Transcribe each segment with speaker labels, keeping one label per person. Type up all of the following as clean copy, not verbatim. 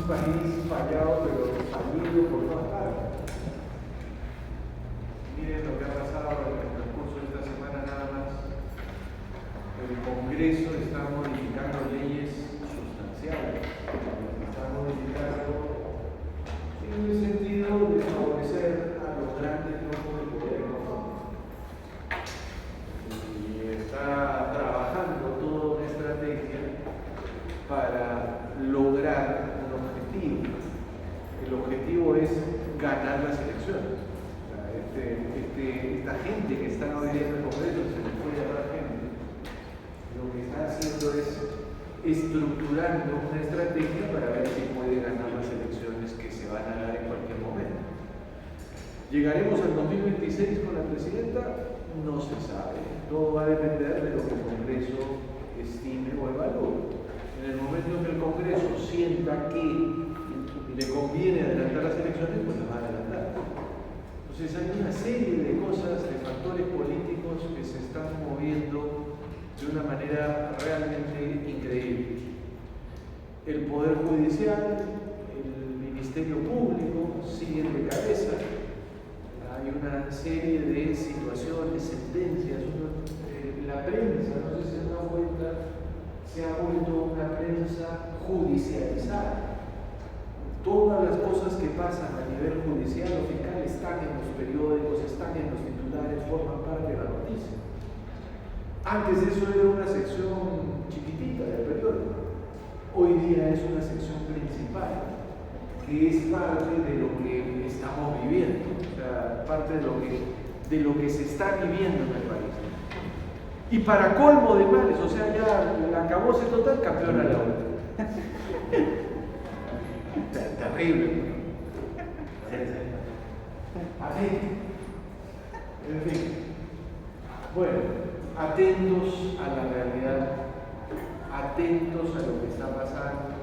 Speaker 1: país fallado, pero fallido por todas partes. Miren lo que ha pasado en el transcurso de esta semana nada más. El Congreso está modificando leyes sustanciales. Está modificando en el sentido de favorecer a los grandes grupos de poder económico. Y está trabajando toda una estrategia para lograr un objetivo. El objetivo es ganar las elecciones. Esta gente que está hoy día en el Congreso, se le puede llamar gente, lo que está haciendo es estructurando una estrategia para ver si puede ganar las elecciones que se van a dar en cualquier momento. ¿Llegaremos al 2026 con la presidenta? No se sabe. Todo va a depender de lo que el Congreso estime o evalúe. En el momento en que el Congreso sienta que le conviene adelantar las elecciones, pues las va a adelantar. Entonces hay una serie de cosas, de factores políticos que se están moviendo de una manera realmente increíble. El Poder Judicial, el Ministerio Público siguen de cabeza. Hay una serie de situaciones, sentencias. La prensa, no sé si se han dado cuenta, se ha vuelto una prensa judicializada. Todas las cosas que pasan a nivel judicial o fiscal están en los periódicos, están en los titulares, forman parte de la noticia. Antes eso era una sección chiquitita del periódico. Hoy día es una sección principal, que es parte de lo que estamos viviendo, o sea, parte de lo que se está viviendo en el país. Y para colmo de males, o sea, ya la acabóse total, campeona la otra. Terrible. En fin. Bueno, atentos a la realidad, atentos a lo que está pasando.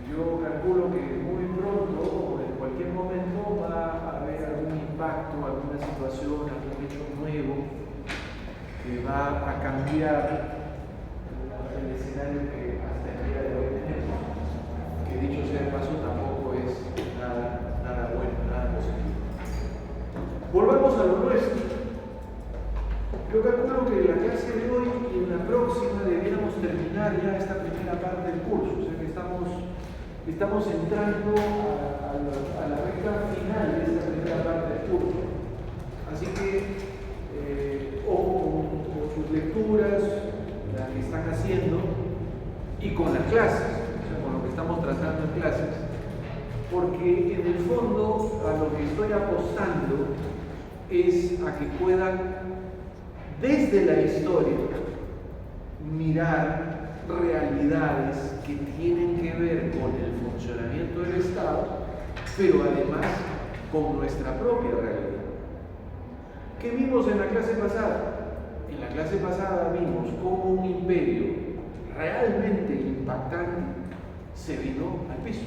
Speaker 1: Yo calculo que muy pronto o en cualquier momento va a haber algún impacto, alguna situación, algún hecho nuevo que va a cambiar el escenario que hasta el día de hoy tenemos, que dicho sea de paso tampoco es nada bueno, nada positivo. Volvamos a lo nuestro. Yo calculo que en la clase de hoy y en la próxima debiéramos terminar ya esta primera parte del curso, o sea que estamos entrando a la recta final de esta primera parte del curso. Así que ojo con sus lecturas, las que están haciendo, y con las clases, o sea, con lo que estamos tratando en clases, porque en el fondo a lo que estoy apostando es a que puedan, desde la historia, mirar realidades que tienen que ver con el funcionamiento del Estado, pero además con nuestra propia realidad. ¿Qué vimos en la clase pasada? En la clase pasada vimos cómo un imperio realmente impactante se vino al piso.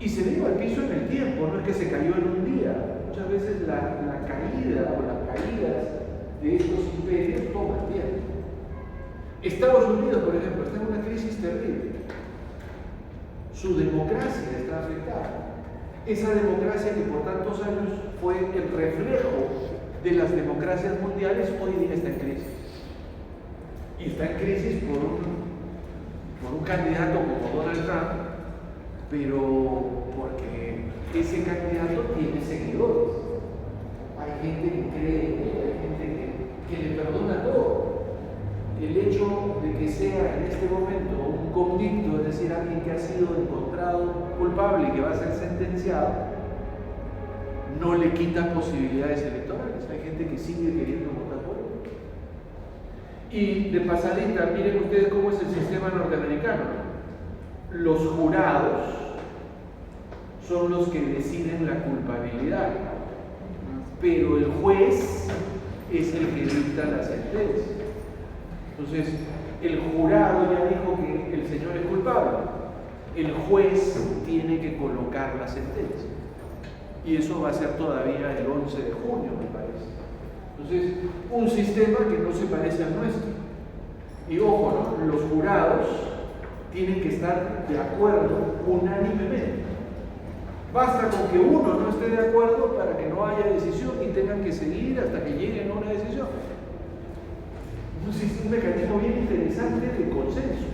Speaker 1: Y se vino al piso en el tiempo, no es que se cayó en un día. Muchas veces la caída o las caídas de estos imperios toman tiempo. Estados Unidos, por ejemplo, está en una crisis terrible. Su democracia está afectada. Esa democracia que por tantos años fue el reflejo de las democracias mundiales, hoy día está en crisis. Y está en crisis por un candidato como Donald Trump, pero porque ese candidato tiene seguidores. Hay gente que cree, hay gente que le perdona todo. El hecho de que sea en este momento un convicto, es decir, alguien que ha sido encontrado culpable y que va a ser sentenciado, no le quita posibilidades electorales. Hay gente que sigue queriendo votar por él. Y de pasadita, miren ustedes cómo es el sistema norteamericano. Los jurados son los que deciden la culpabilidad, pero el juez es el que dicta la sentencia. Entonces, el jurado ya dijo que el señor es culpable. El juez tiene que colocar la sentencia. Y eso va a ser todavía el 11 de junio, me parece. Entonces, un sistema que no se parece al nuestro. Y ojo, ¿no? Los jurados tienen que estar de acuerdo unánimemente. Basta con que uno no esté de acuerdo para que no haya decisión y tengan que seguir hasta que lleguen a una decisión. Entonces es un mecanismo bien interesante de consenso.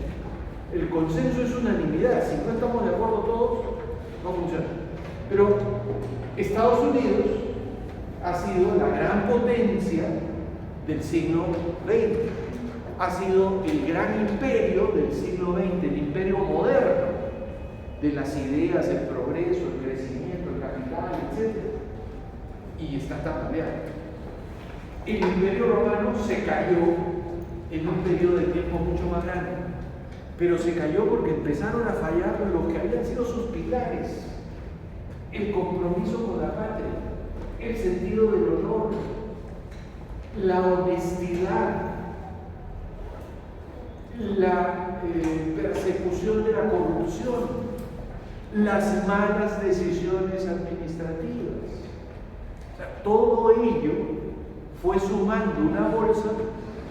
Speaker 1: El consenso es unanimidad. Si no estamos de acuerdo todos, no funciona. Pero Estados Unidos ha sido la gran potencia del siglo XX. Ha sido el gran imperio del siglo XX, el imperio moderno de las ideas, el progreso, el crecimiento, el capital, etc. Y está tambaleando. El imperio romano se cayó en un periodo de tiempo mucho más grande, pero se cayó porque empezaron a fallar lo que habían sido sus pilares: el compromiso con la patria, el sentido del honor, la honestidad, la persecución de la corrupción, las malas decisiones administrativas. O sea, todo ello fue sumando una bolsa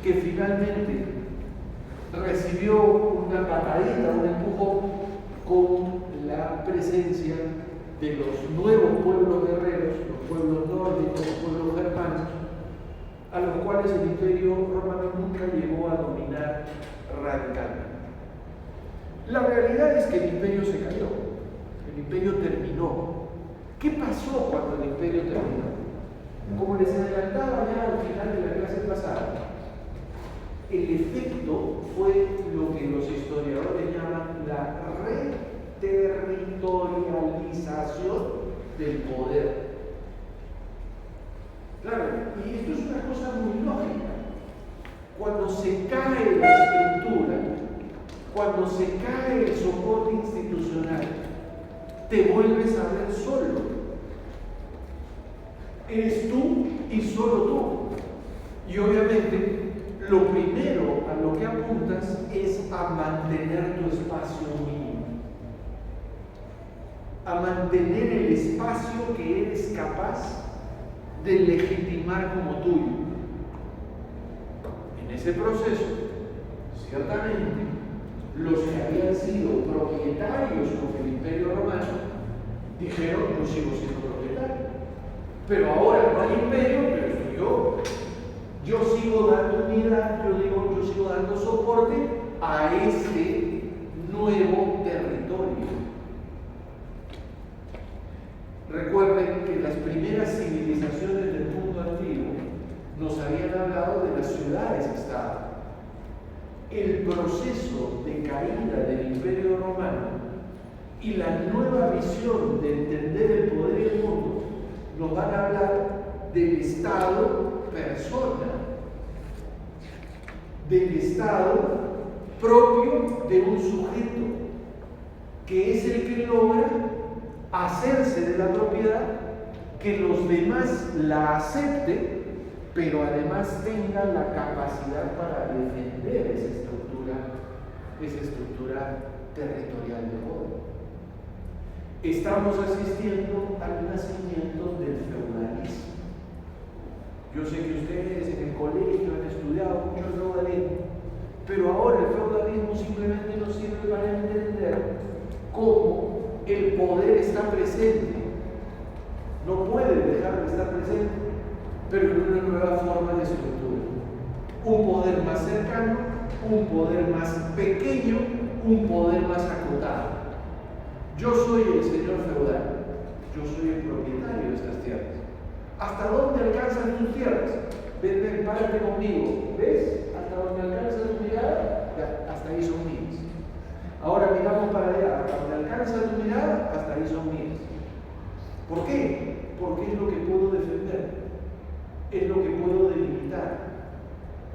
Speaker 1: que finalmente recibió una patadita, un empujón con la presencia de los nuevos pueblos guerreros, los pueblos nórdicos, los pueblos germanos, a los cuales el imperio romano nunca llegó a dominar radicalmente. La realidad es que el imperio se cayó, el imperio terminó. ¿Qué pasó cuando el imperio terminó? Como les adelantaba ya al final de la clase pasada, el efecto fue lo que los historiadores llaman la reterritorialización del poder. Claro, y esto es una cosa muy lógica. Cuando se cae la estructura, cuando se cae el soporte institucional, te vuelves a ver solo. Eres tú y solo tú. Y obviamente, lo primero a lo que apuntas es a mantener tu espacio mínimo, a mantener el espacio que eres capaz de legitimar como tuyo. En ese proceso, ciertamente, los que habían sido propietarios con el Imperio Romano dijeron: yo sigo siendo propietario, pero ahora no hay imperio, pero estoy yo sigo dando unidad, yo sigo dando soporte a este nuevo territorio. Recuerden que las primeras civilizaciones del mundo antiguo nos habían hablado de las ciudades-estado. El proceso de caída del Imperio Romano y la nueva visión de entender el poder del mundo nos van a hablar del Estado persona, del Estado propio de un sujeto, que es el que logra hacerse de la propiedad, que los demás la acepten, pero además tengan la capacidad para defender esa estructura territorial de poder. Estamos asistiendo al nacimiento del feudalismo. Yo sé que ustedes en el colegio han estudiado mucho el feudalismo, pero ahora el feudalismo simplemente nos sirve para entender cómo el poder está presente. No puede dejar de estar presente, pero en una nueva forma de estructura. Un poder más cercano, un poder más pequeño, un poder más acotado. Yo soy el señor feudal, yo soy el propietario de estas tierras. ¿Hasta dónde alcanzan tus tierras? Ven, párate conmigo. ¿Ves? Hasta donde alcanza tu mirada, ya, hasta ahí son mías. Ahora miramos para allá, hasta donde alcanza tu mirada, hasta ahí son mías. ¿Por qué? Porque es lo que puedo defender, es lo que puedo delimitar,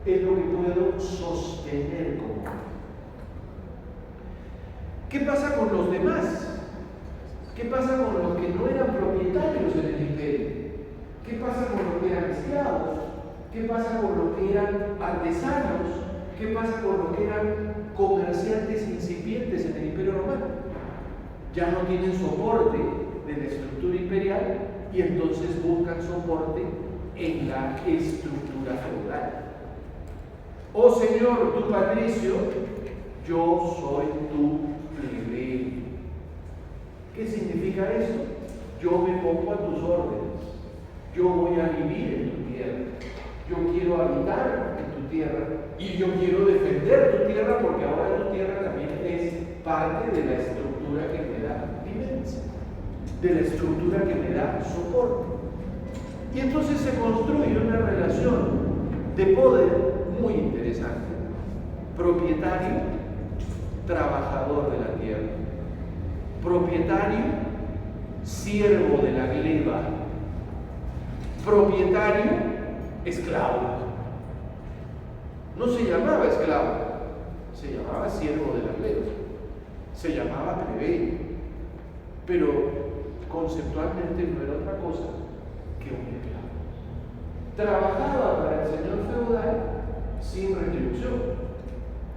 Speaker 1: es lo que puedo sostener como. ¿Qué pasa con los demás? ¿Qué pasa con los que no eran propietarios en el imperio? ¿Qué pasa con los que eran esclavos? ¿Qué pasa con los que eran artesanos? ¿Qué pasa con los que eran comerciantes incipientes en el Imperio Romano? Ya no tienen soporte de la estructura imperial y entonces buscan soporte en la estructura feudal. Oh Señor, tú patricio, Yo soy tu plebeyo. ¿Qué significa eso? Yo me pongo a tus órdenes. Yo voy a vivir en tu tierra. Yo quiero habitar en tu tierra. Y yo quiero defender tu tierra porque ahora tu tierra también es parte de la estructura que me da vivencia, de la estructura que me da soporte. Y entonces se construye una relación de poder muy interesante. Propietario, trabajador de la tierra. Propietario, siervo de la gleba. Propietario, esclavo. No se llamaba esclavo, se llamaba siervo de la gleba, se llamaba plebeyo, pero conceptualmente no era otra cosa que un esclavo. Trabajaba para el señor feudal sin retribución.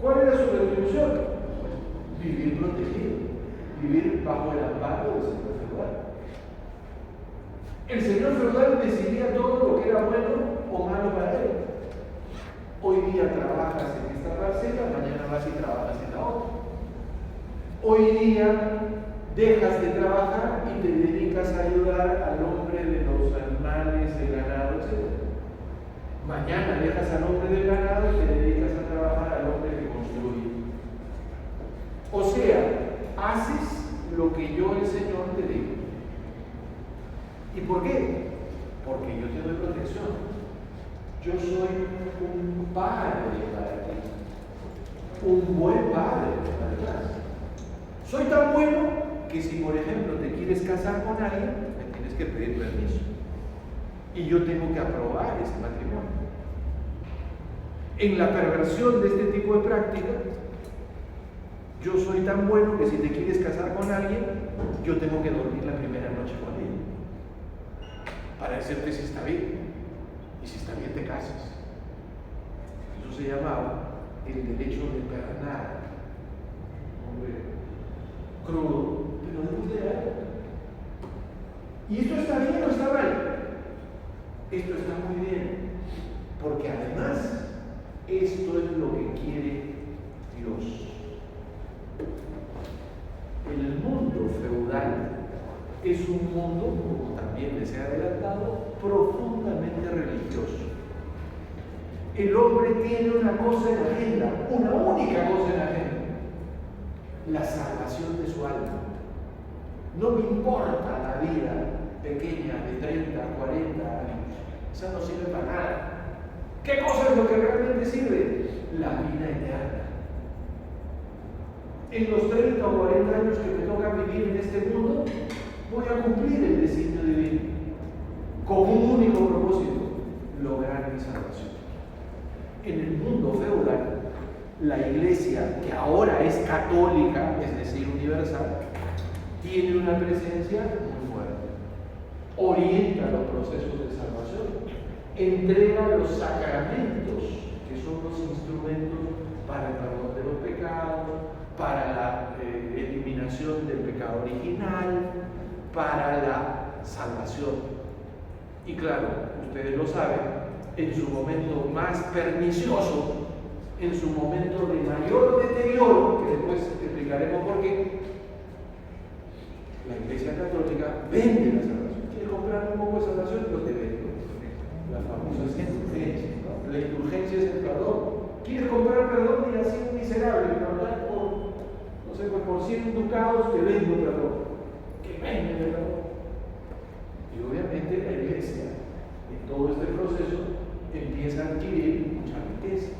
Speaker 1: ¿Cuál era su retribución? Pues vivir protegido, vivir bajo el amparo del señor feudal. El señor feudal decidía todo lo que era bueno o malo para él. Hoy día trabajas en esta parcela, mañana vas y trabajas en la otra. Hoy día dejas de trabajar y te dedicas a ayudar al hombre de los animales, el ganado, etc. Mañana dejas al hombre del ganado y te dedicas a trabajar al hombre que construye. O sea, haces lo que yo, el Señor, te digo. ¿Y por qué? Porque yo te doy protección. Yo soy un padre para ti, un buen padre para ti. Soy tan bueno que si, por ejemplo, te quieres casar con alguien, me tienes que pedir permiso. Y yo tengo que aprobar ese matrimonio. En la perversión de este tipo de práctica, yo soy tan bueno que si te quieres casar con alguien, yo tengo que dormir la primera noche con él para decirte si está bien. Y si está bien, te casas. Eso se llamaba el derecho de perdonar. Hombre, crudo, pero de idea. ¿Y esto está bien o está mal? Esto está muy bien, porque además, esto es lo que quiere Dios. En el mundo feudal es un mundo, como también les he adelantado, profundamente religioso. El hombre tiene una cosa en la agenda, una única cosa en la agenda: la salvación de su alma. No me importa la vida pequeña de 30, 40 años, esa no sirve para nada. ¿Qué cosa es lo que realmente sirve? La vida eterna. En los 30 o 40 años que me toca vivir en este mundo, voy a cumplir el designio divino con un único propósito: lograr mi salvación. En el mundo feudal, la iglesia, que ahora es católica, es decir, universal, tiene una presencia muy fuerte. Orienta los procesos de salvación, entrega los sacramentos, que son los instrumentos para el perdón de los pecados, para la eliminación del pecado original, para la salvación. Y claro, ustedes lo saben, en su momento más pernicioso, en su momento de mayor deterioro, que después explicaremos por qué, la Iglesia Católica vende la salvación. ¿Quieres comprar un poco de salvación? Yo te vendo. La famosa indulgencia, ¿no? La indulgencia es el perdón. ¿Quieres comprar perdón? Mira, así un miserable, ¿verdad? No sé, pues por 100 ducados te vendo perdón. Que vende perdón. Y obviamente la iglesia, en todo este proceso, empieza a adquirir mucha riqueza.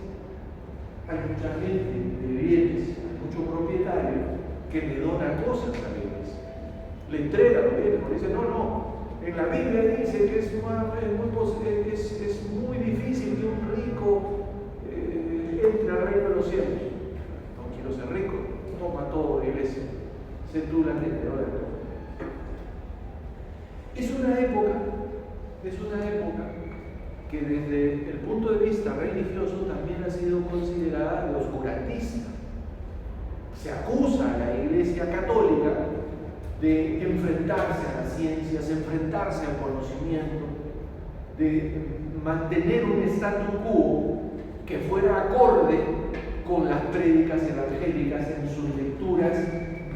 Speaker 1: Hay mucha gente de bienes, hay mucho propietario que le dona cosas a la iglesia. Le entrega los bienes, porque dice, no, en la Biblia dice que es muy difícil que un rico entre al reino de los cielos. No quiero ser rico, toma todo la iglesia, sé tú la tenedora de todo. Es una época que desde el punto de vista religioso también ha sido considerada de oscurantista. Se acusa a la Iglesia Católica de enfrentarse a las ciencias, enfrentarse al conocimiento, de mantener un status quo que fuera acorde con las prédicas evangélicas en sus lecturas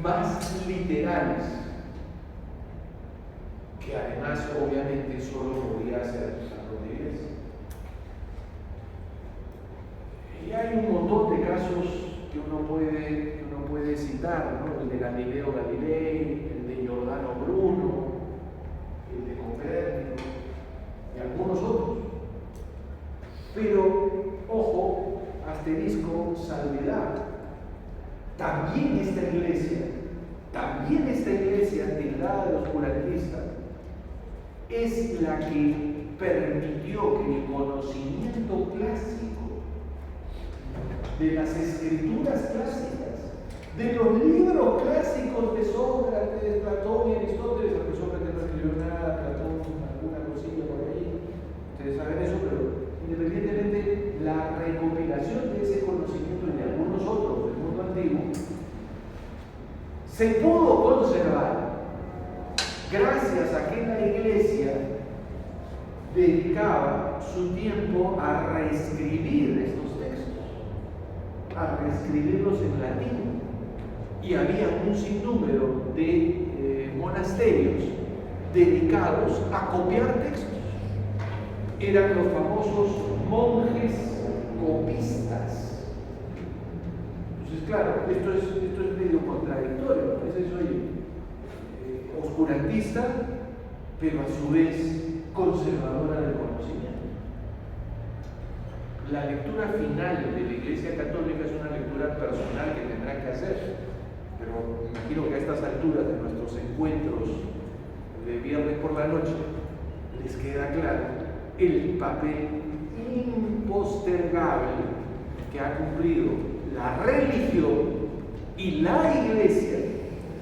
Speaker 1: más literales, que además obviamente solo podía hacer la propia iglesia. Y hay un montón de casos que uno puede citar, ¿no? El de Galileo Galilei, el de Giordano Bruno, el de Copérnico y algunos otros. Pero, ojo, asterisco, salvedad. También esta iglesia tildada de oscurantista es la que permitió que el conocimiento clásico de las escrituras clásicas, de los libros clásicos de Sócrates, Platón y Aristóteles, aunque Sócrates no escribió nada, Platón alguna cosilla por ahí, ustedes saben eso, pero independientemente, la recopilación de ese conocimiento y de algunos otros del mundo antiguo se pudo conservar gracias a que la iglesia dedicaba su tiempo a reescribir estos textos, a reescribirlos en latín, y había un sinnúmero de monasterios dedicados a copiar textos. Eran los famosos monjes copistas. Entonces, claro, esto es medio contradictorio. A veces soy oscurantista, pero a su vez conservadora del conocimiento. La lectura final de la Iglesia Católica es una lectura personal que tendrá que hacer, pero me imagino que a estas alturas de nuestros encuentros de viernes por la noche les queda claro el papel impostergable que ha cumplido la religión y la iglesia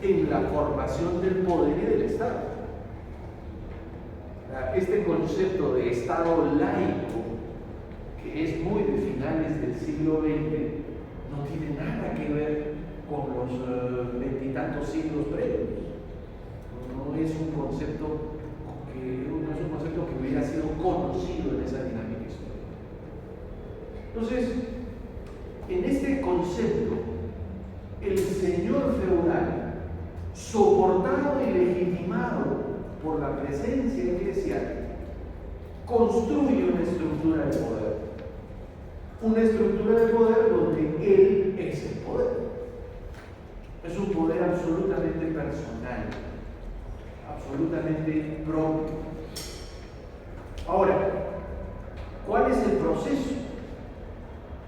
Speaker 1: en la formación del poder y del Estado. Este concepto de Estado laico, que es muy de finales del siglo XX, no tiene nada que ver con los veintitantos siglos previos. No es un concepto que hubiera sido conocido en esa dinámica histórica. Entonces, en este concepto, el señor feudal, soportado y legitimado por la presencia eclesial, construye una estructura de poder. Una estructura de poder donde él es el poder. Es un poder absolutamente personal, absolutamente propio. Ahora, ¿cuál es el proceso?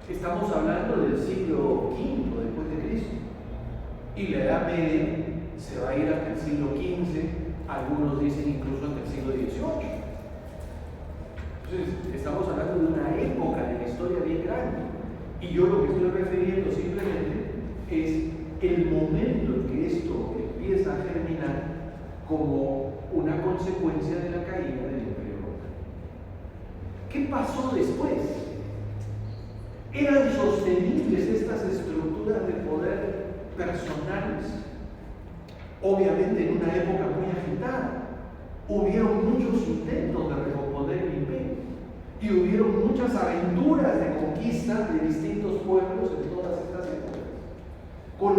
Speaker 1: Estamos hablando del siglo V después de Cristo, y la Edad Media se va a ir hasta el siglo XV, algunos dicen incluso hasta el siglo XVIII. Entonces, estamos hablando de una época de la historia bien grande, y yo lo que estoy refiriendo simplemente es el momento en que esto empieza a germinar como una consecuencia de la caída del Imperio Romano. ¿Qué pasó después? ¿Eran sostenibles estas estructuras de poder personales? Obviamente en una época muy agitada. Hubieron muchos intentos de recomponer el imperio y hubieron muchas aventuras de conquista de distintos pueblos en todas estas épocas. Con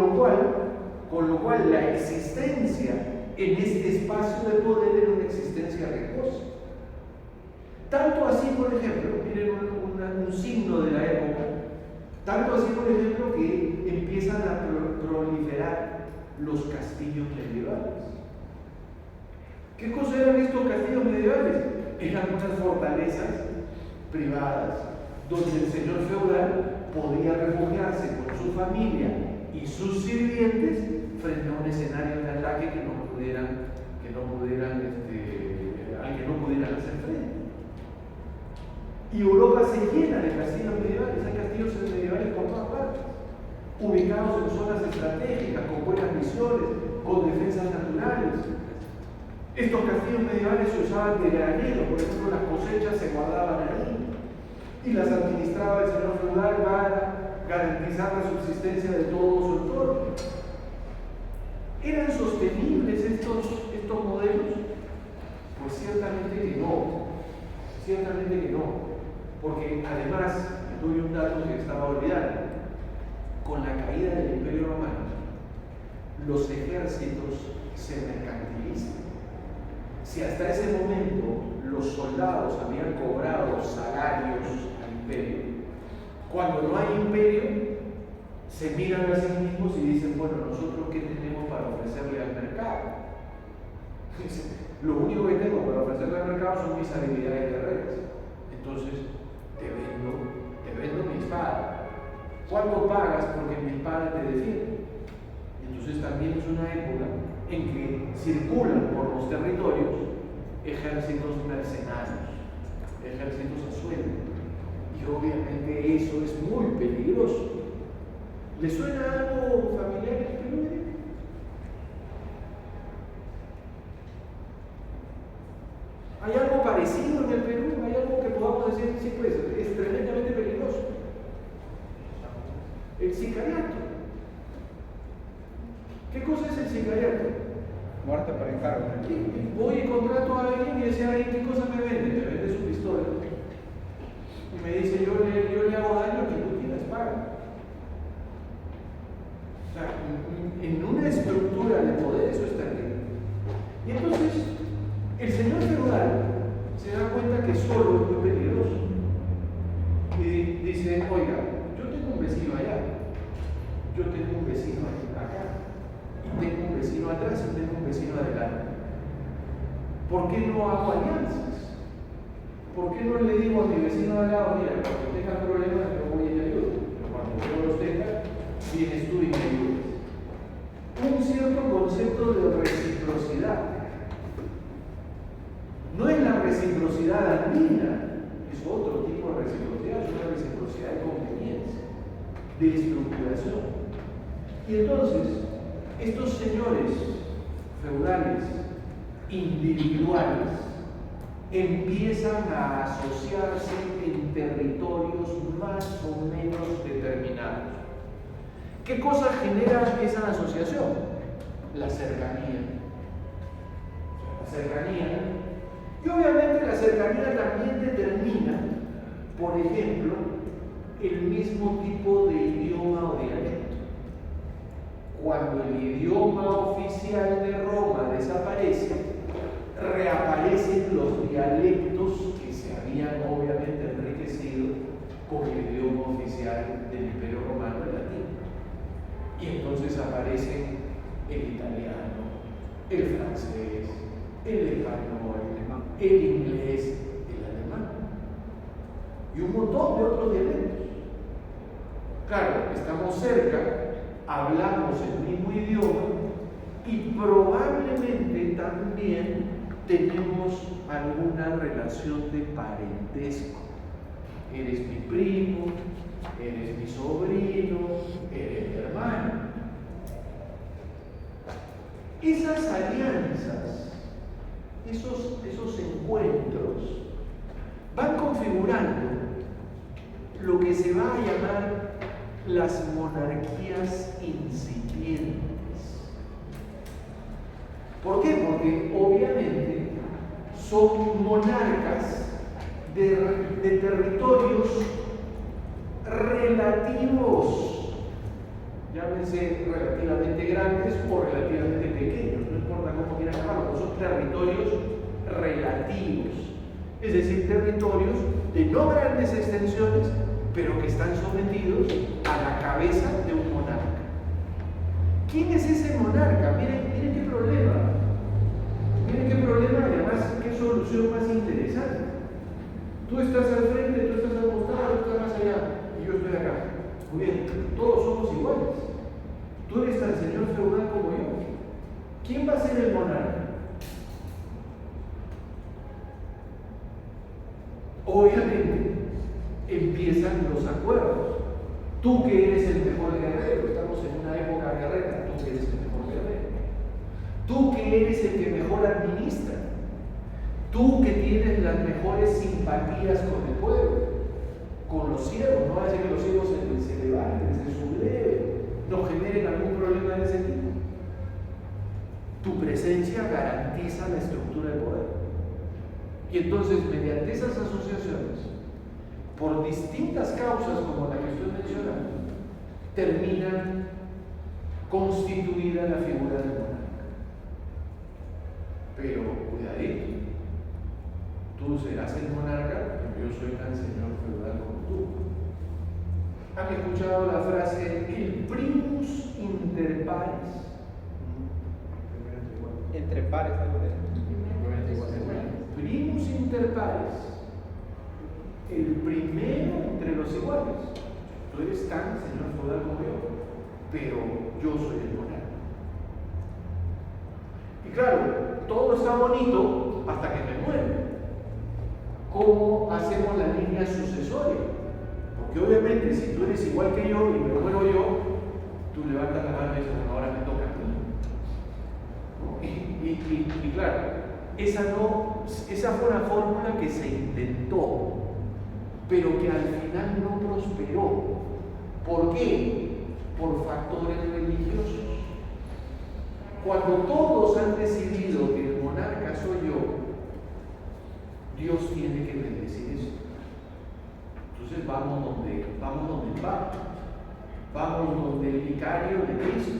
Speaker 1: lo cual la existencia en este espacio de poder era una existencia riesgosa. Tanto así, por ejemplo, miren un signo de la época, tanto así, por ejemplo, que empiezan a proliferar los castillos medievales. ¿Qué cosa eran estos castillos medievales? Eran unas fortalezas privadas donde el señor feudal podía refugiarse con su familia y sus sirvientes frente a un escenario de ataque al que no pudieran hacer frente. Y Europa se llena de castillos medievales. Hay castillos medievales por todas partes, ubicados en zonas estratégicas, con buenas misiones, con defensas naturales. Estos castillos medievales se usaban de granero, por ejemplo, las cosechas se guardaban ahí y las administraba el señor feudal para garantizar la subsistencia de todo su entorno. ¿Eran sostenibles estos modelos? Pues ciertamente que no, porque además, doy un dato que estaba olvidando, con la caída del Imperio Romano, los ejércitos se mercantilizan. Si hasta ese momento los soldados habían cobrado salarios al imperio, cuando no hay imperio, se miran a sí mismos y dicen, bueno, ¿nosotros qué tenemos para ofrecerle al mercado? Lo único que tengo para ofrecerle al mercado son mis habilidades guerreras. Entonces, te vendo mi espada. ¿Cuánto pagas porque mi espada te defiende? Entonces también es una época en que circulan por los territorios ejércitos mercenarios, ejércitos a sueldo. Y obviamente eso es muy peligroso. ¿Le suena algo familiar en el Perú? ¿Hay algo parecido en el Perú? ¿Hay algo que podamos decir? Sí, pues es tremendamente peligroso. El sicariato. ¿Qué cosa es el sicariato?
Speaker 2: Muerte por encargo.
Speaker 1: Voy y contrato a alguien y dice, ¿qué cosa me vende? Me vende su pistola. Y me dice, yo le hago daño que tú quieras pagar. O sea, en una estructura de poder eso es terrible. Y entonces, el señor feudal se da cuenta que solo es muy peligroso. Y dice, oiga, yo tengo un vecino allá, yo tengo un vecino acá, y tengo un vecino atrás y tengo un vecino adelante. ¿Por qué no hago alianzas? ¿Por qué no le digo a mi vecino al lado, mira, cuando tengas problemas yo voy y te ayudo, pero cuando yo no los tenga, vienes tú y me ayudas? Un cierto concepto de reciprocidad. No es la reciprocidad andina, es otro tipo de reciprocidad, es una reciprocidad de conveniencia, de estructuración. Y entonces, estos señores feudales, individuales, empiezan a asociarse en territorios más o menos determinados. ¿Qué cosa genera esa asociación? La cercanía. La cercanía. Y obviamente la cercanía también determina, por ejemplo, el mismo tipo de idioma o dialecto. Cuando el idioma oficial de Roma desaparece, reaparecen los dialectos que se habían obviamente enriquecido con el idioma oficial del Imperio Romano, el latín. Y entonces aparecen el italiano, el francés, el español, el inglés, el alemán y un montón de otros dialectos. Claro, estamos cerca, hablamos el mismo idioma y probablemente también tenemos alguna relación de parentesco. Eres mi primo, eres mi sobrino, eres mi hermano. Esas alianzas, esos encuentros van configurando lo que se va a llamar las monarquías incipientes. ¿Por qué? Porque obviamente son monarcas de territorios relativos, llámense relativamente grandes o relativamente pequeños, no importa cómo quieran llamarlo, son territorios relativos, es decir, territorios de no grandes extensiones, pero que están sometidos a la cabeza de un monarca. ¿Quién es ese monarca? Miren qué problema. Miren qué problema y además qué solución más interesante. Tú estás al frente, tú estás al costado, tú estás más allá y yo estoy acá. Muy bien, todos somos iguales. Tú eres tan señor feudal como yo. ¿Quién va a ser el monarca? Obviamente empiezan los acuerdos. Tú que eres el mejor guerrero, estamos en una época guerrera, tú que eres el mejor guerrero. Tú que eres el que mejor administra. Tú que tienes las mejores simpatías con el pueblo, con los ciegos. No va a decir que los ciegos se levanten, se subleven, no generen algún problema de ese tipo. Tu presencia garantiza la estructura de poder. Y entonces, mediante esas asociaciones, por distintas causas como la que estoy mencionando, termina constituida la figura del monarca. Pero cuidadito, tú serás el monarca, pero yo soy tan señor feudal como tú. ¿Han escuchado la frase el primus inter pares?
Speaker 2: Entre pares,
Speaker 1: Primus inter pares, el primero entre los iguales. Tú eres tan señor feudal como yo, pero yo soy el monarca. Y claro, todo está bonito hasta que me muero. ¿Cómo hacemos la línea sucesoria? Porque obviamente si tú eres igual que yo y me muero yo, tú levantas la mano y dices, bueno, ahora me toca a mí. Y claro, esa fue una fórmula que se intentó, pero que al final no prosperó. ¿Por qué? Por factores religiosos. Cuando todos han decidido que el monarca soy yo, Dios tiene que bendecir eso. Entonces vamos donde el Papa, vamos donde el vicario de Cristo.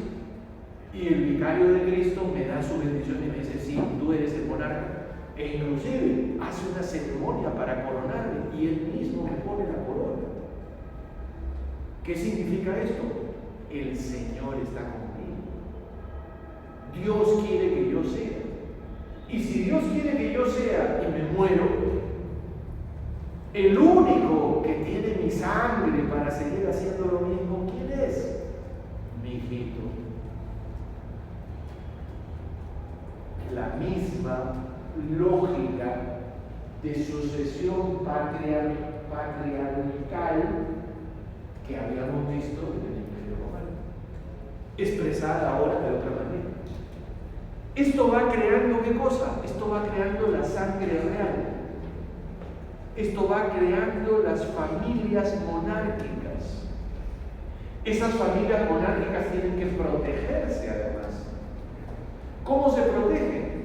Speaker 1: Y el vicario de Cristo me da su bendición y me dice, sí, tú eres el monarca. E inclusive hace una ceremonia para coronarme y él mismo me pone la corona. ¿Qué significa esto? El Señor está conmigo. Dios quiere que yo sea. Y si Dios quiere que yo sea y me muero, el único que tiene mi sangre para seguir haciendo lo mismo, ¿quién es? Mi hijito. La misma lógica de sucesión patriarcal que habíamos visto en el Imperio Romano, expresada ahora de otra manera. Esto va creando ¿qué cosa? Esto va creando la sangre real. Esto va creando las familias monárquicas. Esas familias monárquicas tienen que protegerse además. ¿Cómo se protegen?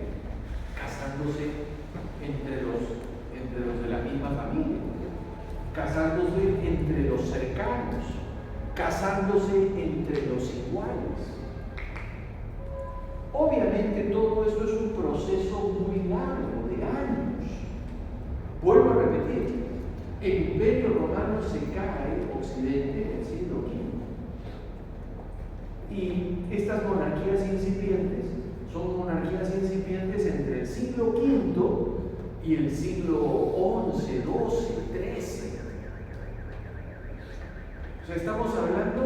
Speaker 1: Casándose entre los de la misma familia, casándose entre los cercanos, casándose entre los iguales. Obviamente todo eso es un proceso muy largo, de años. Vuelvo a repetir, el Imperio Romano se cae en Occidente en el siglo V. Y estas monarquías incipientes son monarquías incipientes entre el siglo V y el siglo XI, XII, XIII. O sea, estamos hablando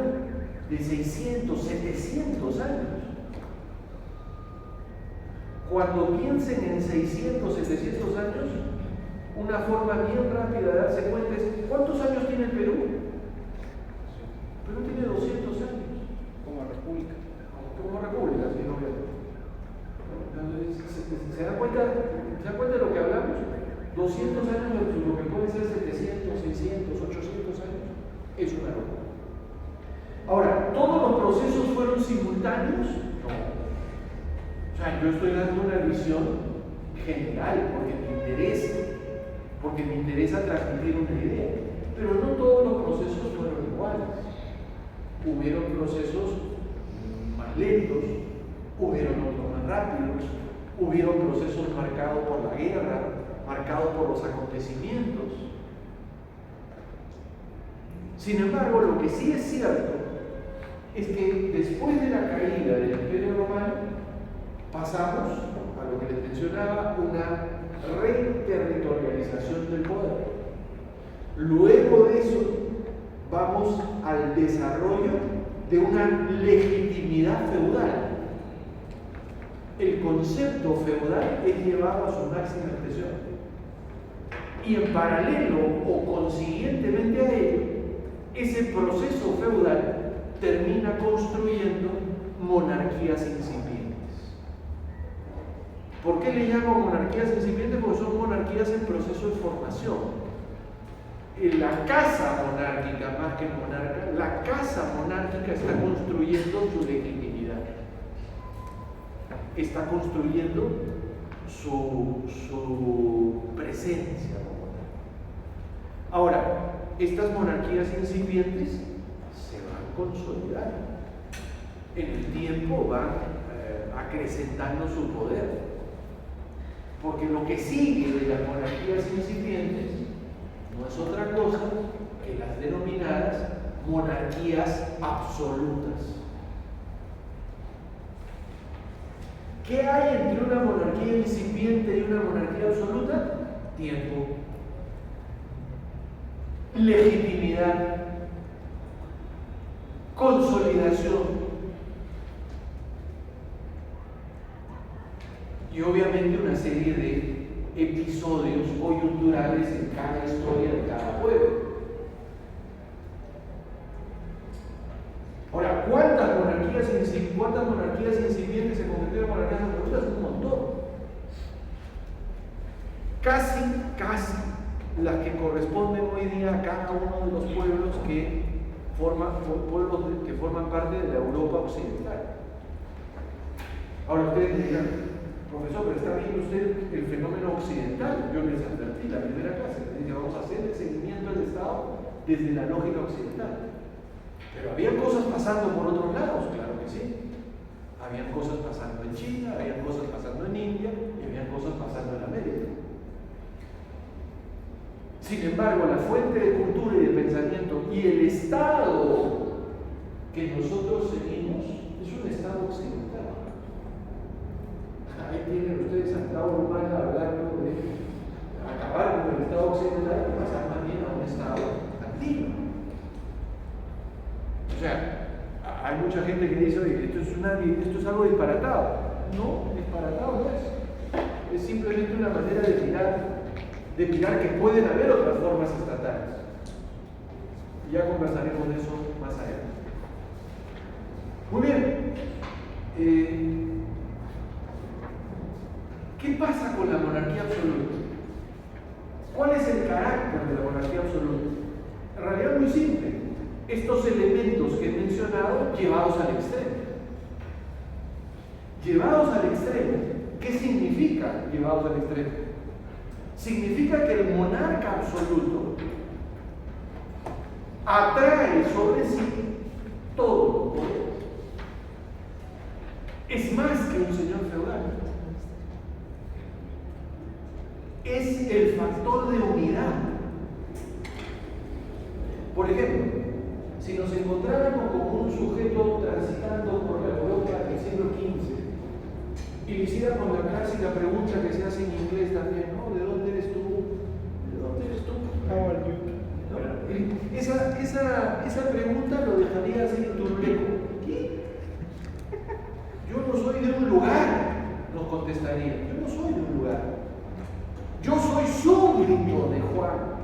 Speaker 1: de 600, 700 años. Cuando piensen en 600, 700 años, una forma bien rápida de darse cuenta es ¿cuántos años tiene el Perú? Perú tiene 200 años.
Speaker 2: Como república.
Speaker 1: Como república, sí, no veo. ¿Se dan cuenta de lo que hablamos? 200 años de lo que puede ser 700, 600, 800 años. Es una locura. Ahora, ¿todos los procesos fueron simultáneos? No. O sea, yo estoy dando una visión general porque me interesa transmitir una idea. Pero no todos los procesos fueron iguales. Hubieron procesos más lentos, hubieron otros más rápidos, hubieron procesos marcados por la guerra, marcados por los acontecimientos. Sin embargo, lo que sí es cierto es que después de la caída del Imperio Romano pasamos a lo que les mencionaba, una reterritorialización del poder. Luego de eso vamos al desarrollo de una legitimidad feudal. El concepto feudal es llevado a su máxima expresión. Y en paralelo o consiguientemente a ello, ese proceso feudal termina construyendo monarquías incipientes. ¿Por qué le llamo monarquías incipientes? Porque son monarquías en proceso de formación. La casa monárquica, más que monarca, la casa monárquica está construyendo su legitimidad. Está construyendo su presencia como tal. Ahora, estas monarquías incipientes se van consolidar. En el tiempo van acrecentando su poder. Porque lo que sigue de las monarquías incipientes no es otra cosa que las denominadas monarquías absolutas. ¿Qué hay entre una monarquía incipiente y una monarquía absoluta? Tiempo, legitimidad, consolidación y obviamente una serie de episodios coyunturales en cada historia de cada pueblo. Ahora, ¿cuántas monarquías incipientes se convirtieron en monarquías absolutas? Un montón. Casi las que corresponden hoy día a cada uno de los pueblos que forman parte de la Europa occidental. Ahora ustedes dirán, profesor, pero está viendo usted el fenómeno occidental. Yo les advertí la primera clase, les dije, vamos a hacer el seguimiento del Estado desde la lógica occidental. Pero había cosas pasando por otros lados, claro que sí. Habían cosas pasando en China, habían cosas pasando en India y habían cosas pasando en América. Sin embargo, la fuente de cultura y de pensamiento y el Estado que nosotros seguimos es un Estado occidental. Ahí tienen ustedes a Estado humano hablando de acabar con el Estado occidental y pasar más bien a un Estado andino. O sea, hay mucha gente que dice, oye, esto es algo disparatado. No, disparatado no es. Es simplemente una manera de mirar que pueden haber otras formas estatales. Ya conversaremos de eso más adelante. Muy bien. ¿Qué pasa con la monarquía absoluta? ¿Cuál es el carácter de la monarquía absoluta? En realidad es muy simple. Estos elementos que he mencionado llevados al extremo. Llevados al extremo, ¿qué significa llevados al extremo? Significa que el monarca absoluto atrae sobre sí todo los poderes. Es más que un señor feudal. Es el factor de unidad. Por ejemplo, si nos encontráramos con un sujeto transitando por la Europa del siglo XV y le hiciéramos la clásica pregunta que se hace en inglés también, ¿no? ¿De dónde eres tú? ¿De dónde eres tú?
Speaker 2: How are you?
Speaker 1: ¿No? Esa pregunta lo dejaría así turbeco. ¿Qué? Yo no soy de un lugar, nos contestaría. Yo no soy de un lugar. Yo soy súbdito de Juan.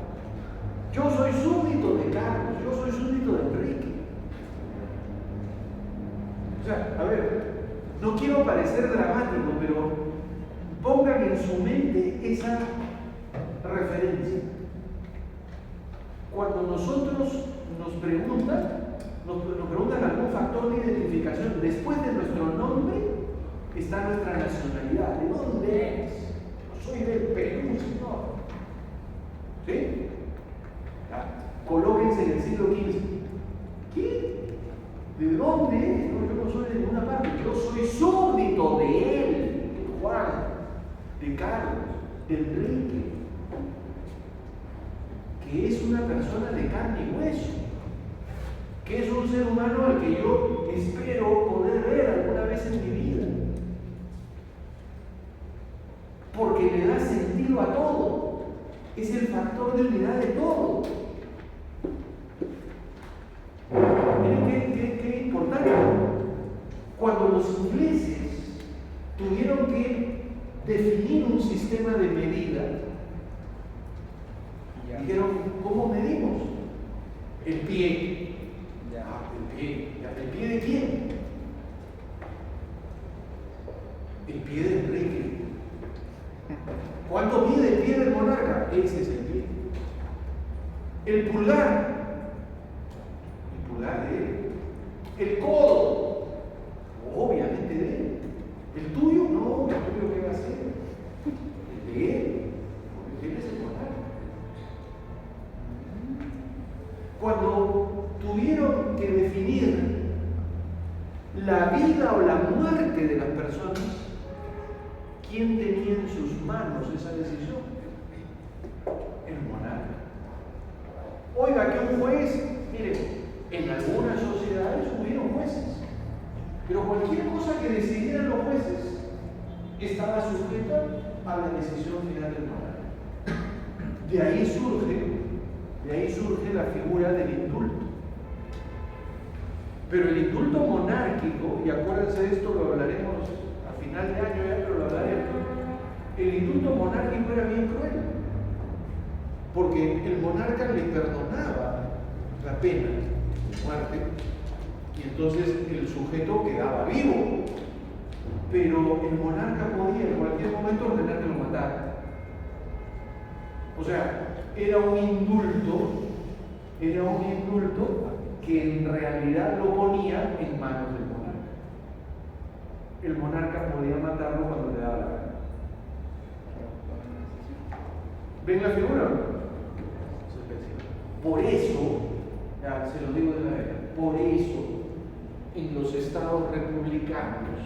Speaker 1: Yo soy súbdito de Carlos, yo soy súbdito de Enrique. O sea, a ver, no quiero parecer dramático, pero pongan en su mente esa referencia. Cuando nosotros nos preguntan algún factor de identificación, después de nuestro nombre está nuestra nacionalidad. ¿De dónde eres? No soy del Perú, señor. ¿Sí? Colóquense en el siglo XV. ¿Qué? ¿De dónde es? No, yo no soy de ninguna parte. Yo soy súbdito de él, de Juan, de Carlos, de Enrique, que es una persona de carne y hueso, que es un ser humano al que yo espero poder ver alguna vez en mi vida, porque le da sentido a todo. Es el factor de unidad de todo. Miren qué importante. Cuando los ingleses tuvieron que definir un sistema de medida, dijeron, ¿cómo medimos? El pie. El pie. ¿El pie de quién? El pie de Enrique. ¿Cuánto mide el pie del monarca? Ese es el pie. El pulgar. El pulgar de él. El codo. Obviamente de él. ¿El tuyo? No, ¿el tuyo qué va a ser? El de él. Porque él es el monarca. Cuando tuvieron que definir la vida o la muerte de las personas, ¿quién tenía en sus manos esa decisión? El monarca. Oiga, que un juez, mire, en algunas sociedades hubieron jueces, pero cualquier cosa que decidieran los jueces estaba sujeta a la decisión final del monarca. De ahí surge la figura del indulto. Pero el indulto monárquico, y acuérdense de esto, lo hablaremos a final de año ya, pero lo hablaremos. El indulto monárquico era bien cruel, porque el monarca le perdonaba la pena de muerte, y entonces el sujeto quedaba vivo, pero el monarca podía en cualquier momento ordenar que lo mataran. O sea, era un indulto que en realidad lo ponía en manos del monarca. El monarca podía matarlo cuando le daba la gana. ¿Ven la figura? Por eso, ya se lo digo de la vez, por eso en los estados republicanos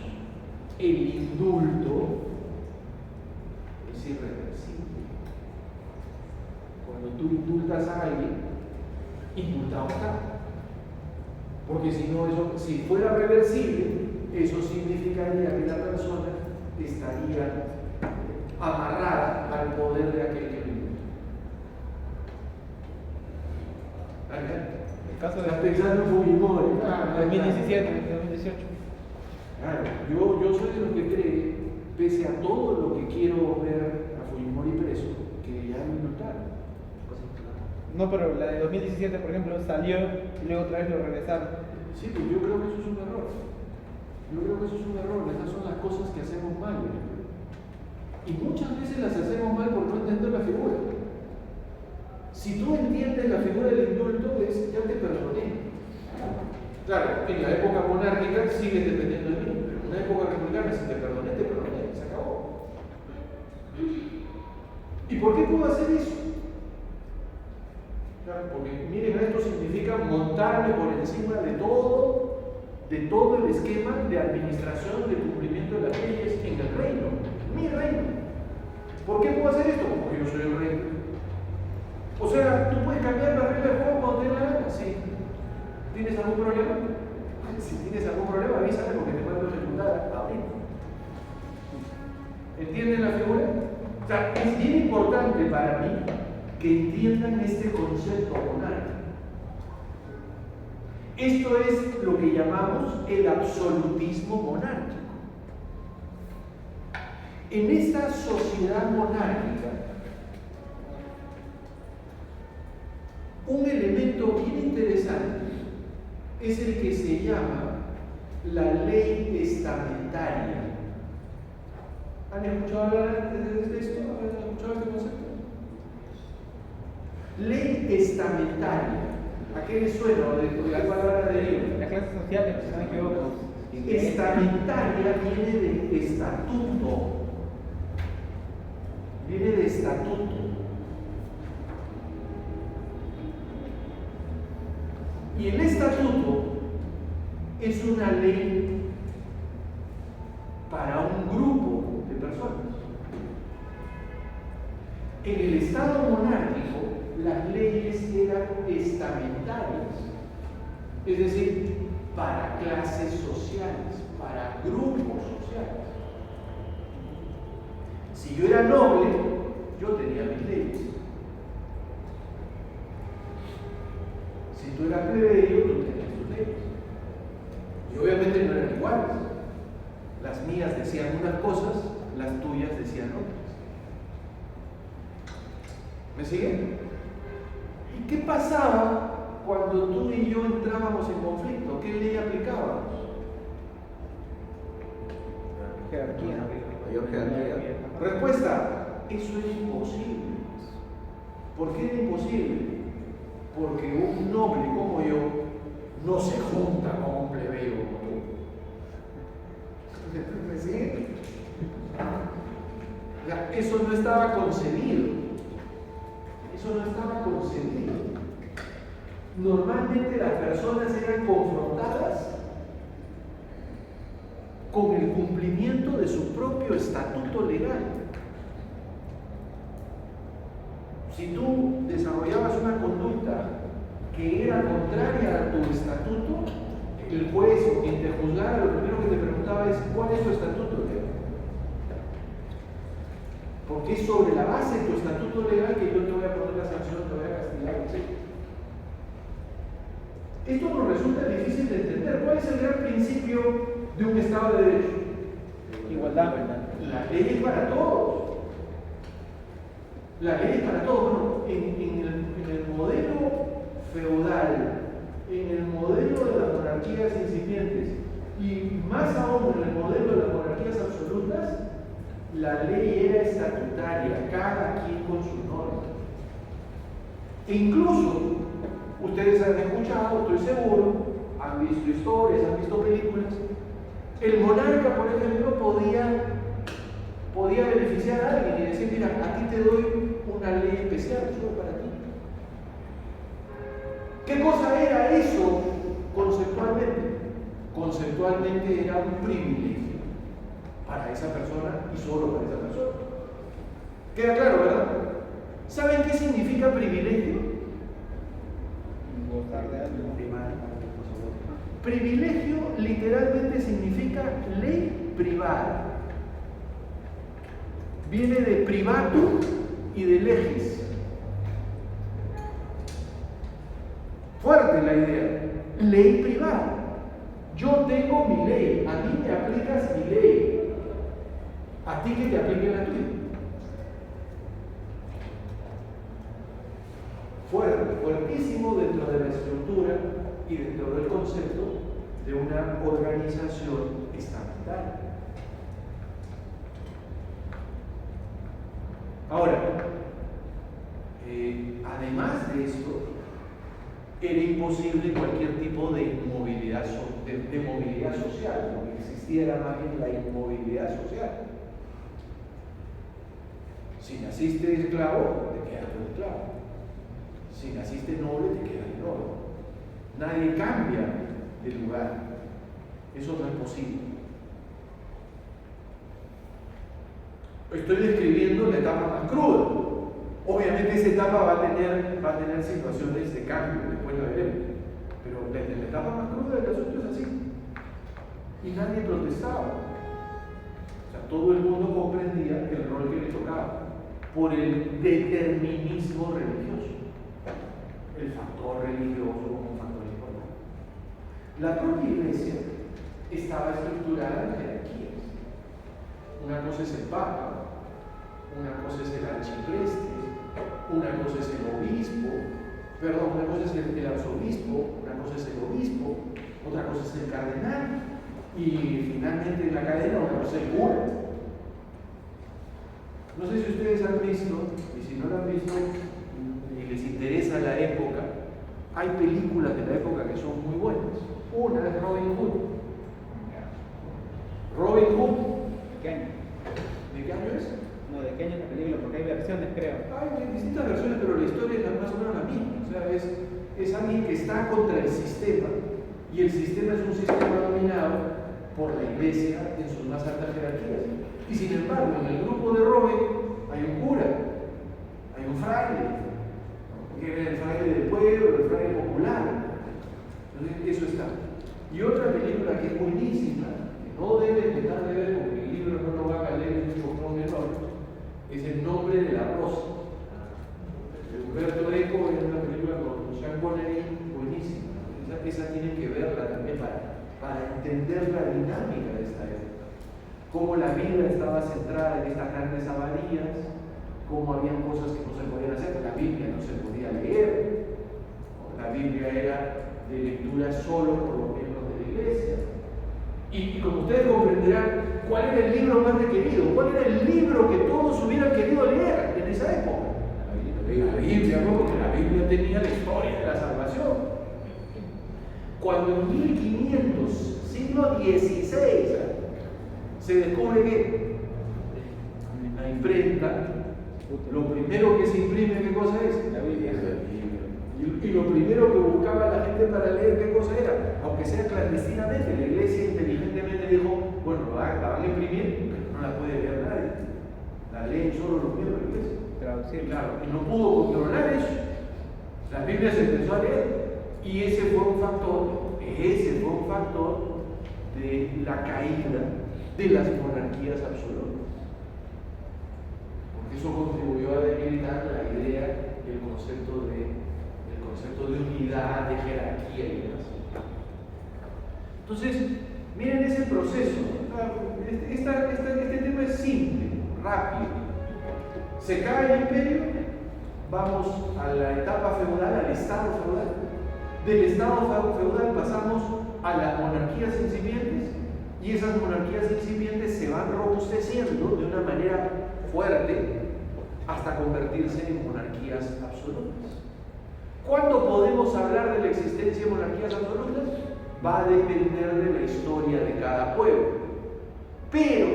Speaker 1: el indulto es irreversible. Cuando tú indultas a alguien, indultado está. Porque si no, si fuera reversible, eso significaría que la persona estaría amarrada al poder de aquel que lo indultó.
Speaker 2: El caso de
Speaker 1: Estás pensando en Fujimori.
Speaker 2: 2017, 2018.
Speaker 1: Claro, yo soy de los que cree, pese a todo lo que quiero ver a Fujimori preso, que ya lo indultaron.
Speaker 2: No, pero la de 2017, por ejemplo, salió y luego otra vez lo regresaron.
Speaker 1: Sí, pues yo creo que eso es un error. Esas son las cosas que hacemos mal. Y muchas veces las hacemos mal por no entender la figura. Si tú entiendes la figura del indulto, es ya te perdoné. Claro, en la época monárquica sigues dependiendo de mí, pero en una época republicana, si te perdoné, se acabó. ¿Y por qué puedo hacer eso? Porque miren, esto significa montarme por encima de todo el esquema de administración, de cumplimiento de las leyes en el reino, mi reino. ¿Por qué puedo hacer esto? Porque yo soy el rey. O sea, tú puedes cambiar la regla del juego cuando te dé la gana. Sí. ¿Tienes algún problema? Si tienes algún problema, avísame porque te puedo ejecutar ahorita. ¿Entienden la figura? O sea, es bien importante para mí que entiendan este concepto monárquico. Esto es lo que llamamos el absolutismo monárquico. En esta sociedad monárquica, un elemento bien interesante es el que se llama la ley testamentaria. ¿Han escuchado hablar de esto? ¿Han escuchado este concepto? Ley testamentaria. ¿A qué les suena? ¿De la palabra de Dios?
Speaker 2: La clase social, si no me equivoco.
Speaker 1: Testamentaria viene de estatuto. Viene de estatuto. Y el estatuto es una ley para un grupo de personas. En el estado monárquico, las leyes eran estamentarias, es decir, para clases sociales, para grupos sociales. Si yo era noble, yo tenía mis leyes. Si tú eras plebeyo, tú tenías tus leyes. Y obviamente no eran iguales. Las mías decían unas cosas, las tuyas decían otras. ¿Me siguen? ¿Y qué pasaba cuando tú y yo entrábamos en conflicto? ¿Qué ley aplicábamos?
Speaker 2: Jerarquía.
Speaker 3: Mayor jerarquía.
Speaker 1: Respuesta: eso es imposible. ¿Por qué es imposible? Porque un noble como yo no se junta con un plebeyo como tú. ¿Me siguen? Eso no estaba concebido. Eso no estaba concebido. normalmente las personas eran confrontadas con el cumplimiento de su propio estatuto legal. Si tú desarrollabas una conducta que era contraria a tu estatuto, el juez o quien te juzgara, lo primero que te preguntaba es: ¿cuál es tu estatuto legal? Porque es sobre la base de tu estatuto legal que yo te voy a poner la sanción, te voy a castigar, etc. Esto nos resulta difícil de entender. ¿Cuál es el gran principio de un Estado de Derecho?
Speaker 2: Igualdad, ¿verdad?
Speaker 1: La ley es para todos. La ley es para todos. Bueno, en el modelo feudal, en el modelo de las monarquías incipientes y más aún en el modelo de las monarquías absolutas, la ley era estatutaria, cada quien con su norma. E incluso, ustedes han escuchado, estoy seguro, han visto historias, han visto películas, el monarca, por ejemplo, podía beneficiar a alguien y decir: mira, a ti te doy una ley especial solo para ti. ¿Qué cosa era eso conceptualmente? Conceptualmente era un privilegio para esa persona y solo para esa persona. ¿Queda claro, verdad? ¿Saben qué significa privilegio?
Speaker 2: Gozar de algo.
Speaker 1: Privilegio literalmente significa ley privada. Viene de privatum y de legis. Fuerte la idea. Ley privada. Yo tengo mi ley, a mí me aplicas mi ley, a ti que te aplique la tuya. Fuerte, fuertísimo dentro de la estructura y dentro del concepto de una organización estatutaria. Ahora, además de esto, era imposible cualquier tipo de movilidad, de movilidad social, porque existiera más bien la inmovilidad social. Si naciste esclavo, te quedas como esclavo. Si naciste noble, te quedas noble. Nadie cambia de lugar. Eso no es posible. Estoy describiendo la etapa más cruda. Obviamente esa etapa va a tener situaciones de cambio, después lo veremos. Pero desde la etapa más cruda del asunto es así. Y nadie protestaba. O sea, todo el mundo comprendía el rol que le tocaba por el determinismo religioso. El factor religioso como un factor importante. La propia iglesia estaba estructurada en jerarquías. Una cosa es el Papa, una cosa es el arcipreste, una cosa es el obispo, una cosa es el arzobispo, una cosa es el obispo, otra cosa es el cardenal, y finalmente en la cadena una cosa es el cura. No sé si ustedes han visto, y si no lo han visto y les interesa la época, hay películas de la época que son muy buenas. Una es Robin Hood. Robin Hood.
Speaker 2: ¿De qué año?
Speaker 1: ¿De qué año es?
Speaker 2: No, ¿de qué año es la película? Porque hay versiones, creo.
Speaker 1: Hay distintas versiones, pero la historia es más o menos la misma. O sea, es alguien que está contra el sistema, y el sistema es un sistema dominado por la iglesia en sus más altas jerarquías. Y sin embargo, en el grupo de Robin hay un cura, hay un fraile, que es el fraile del pueblo, el fraile popular. Entonces, eso está. Y otra película que es buenísima, que no debe dejar de ver porque el libro no lo va a leer en un poco menor, es El nombre de la rosa. Humberto Eco es una película con Sean Connery buenísima. Esa tienen que verla también para entender la dinámica de esta época. Cómo la vida estaba centrada en estas grandes abadías, cómo habían cosas que no se podían hacer. La Biblia no se podía leer. La Biblia era de lectura solo por los miembros de la iglesia. Y como ustedes comprenderán, ¿cuál era el libro más requerido? ¿Cuál era el libro que todos hubieran querido leer en esa época? La Biblia, ¿no? Porque la Biblia tenía la historia de la salvación. Cuando en 1500, siglo XVI, se descubre que la imprenta, lo primero que se imprime, ¿qué cosa es?
Speaker 2: La Biblia.
Speaker 1: Y Y lo primero que buscaba la gente para leer, ¿qué cosa era? Aunque sea clandestinamente, la iglesia inteligentemente dijo, bueno, la van a imprimir, pero no la puede leer nadie. La leen solo los miembros de la iglesia.
Speaker 2: Traducir.
Speaker 1: Claro, y no pudo controlar eso. La Biblia se empezó a leer. Y ese fue un factor de la caída de las monarquías absolutas. Porque eso contribuyó a debilitar la idea, el concepto de unidad, de jerarquía y demás. Entonces, miren ese proceso. Este tema es simple, rápido. Se cae el imperio, vamos a la etapa feudal, al estado feudal. Del estado feudal pasamos a las monarquías incipientes, y esas monarquías incipientes se van robusteciendo de una manera fuerte hasta convertirse en monarquías absolutas. ¿Cuándo podemos hablar de la existencia de monarquías absolutas? Va a depender de la historia de cada pueblo. Pero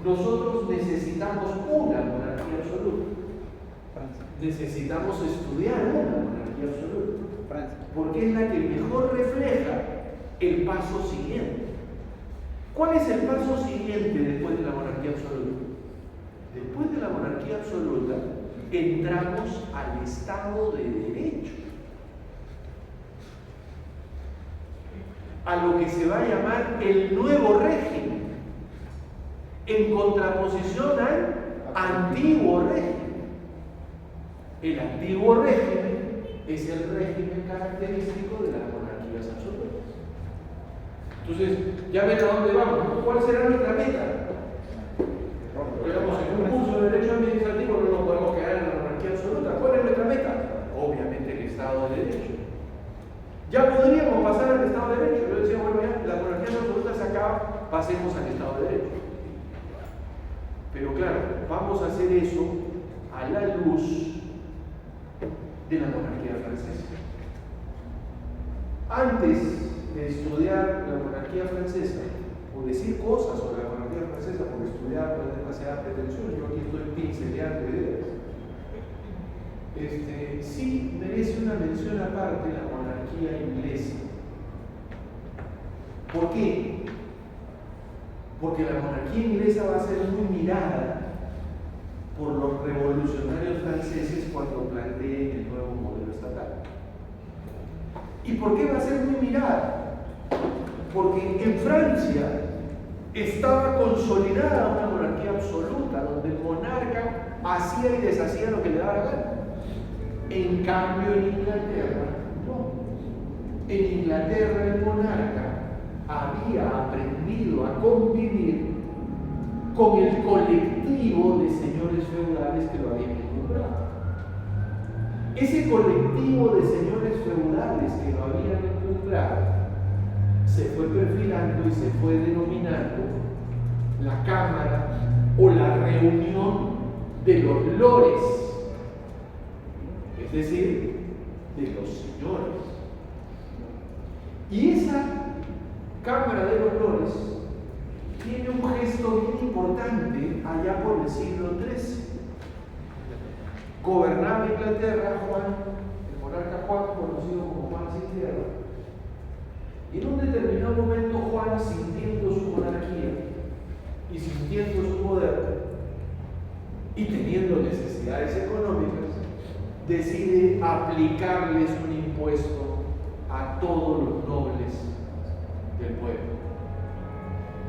Speaker 1: nosotros necesitamos una monarquía absoluta. Necesitamos estudiar una monarquía absoluta. Porque es la que mejor refleja el paso siguiente. ¿Cuál es el paso siguiente después de la monarquía absoluta? Después de la monarquía absoluta, entramos al Estado de Derecho, a lo que se va a llamar el nuevo régimen, en contraposición al antiguo régimen. El antiguo régimen es el régimen característico de las monarquías absolutas. Entonces, ya ven a dónde vamos, ¿no? ¿Cuál será nuestra meta? Digamos, en un curso de Derecho Administrativo no nos podemos quedar en la monarquía absoluta. ¿Cuál es nuestra meta? Obviamente el Estado de Derecho. Ya podríamos pasar al Estado de Derecho. Yo decía, bueno, ya, la monarquía absoluta se acaba, pasemos al Estado de Derecho. Pero claro, vamos a hacer eso a la luz de la monarquía francesa. Antes de estudiar la monarquía francesa, o decir cosas sobre la monarquía francesa, porque estudiar no es demasiada pretensión, yo aquí estoy pinceleando ideas. Sí merece una mención aparte la monarquía inglesa. ¿Por qué? Porque la monarquía inglesa va a ser muy mirada por los revolucionarios franceses cuando planteen el nuevo modelo estatal. ¿Y por qué va a ser muy mirada? Porque en Francia estaba consolidada una monarquía absoluta, donde el monarca hacía y deshacía lo que le daba la gana. En cambio, en Inglaterra, no. En Inglaterra el monarca había aprendido a convivir con el colectivo de señores feudales que lo habían encumbrado. Ese colectivo de señores feudales que lo habían encumbrado se fue perfilando y se fue denominando la Cámara o la Reunión de los Lores, es decir, de los señores. Y esa Cámara de los Lores tiene un gesto bien importante allá por el siglo XIII. Gobernaba Inglaterra Juan, el monarca Juan, conocido como Juan sin tierra. Y en un determinado momento Juan, sintiendo su monarquía y sintiendo su poder y teniendo necesidades económicas, decide aplicarles un impuesto a todos los nobles del pueblo.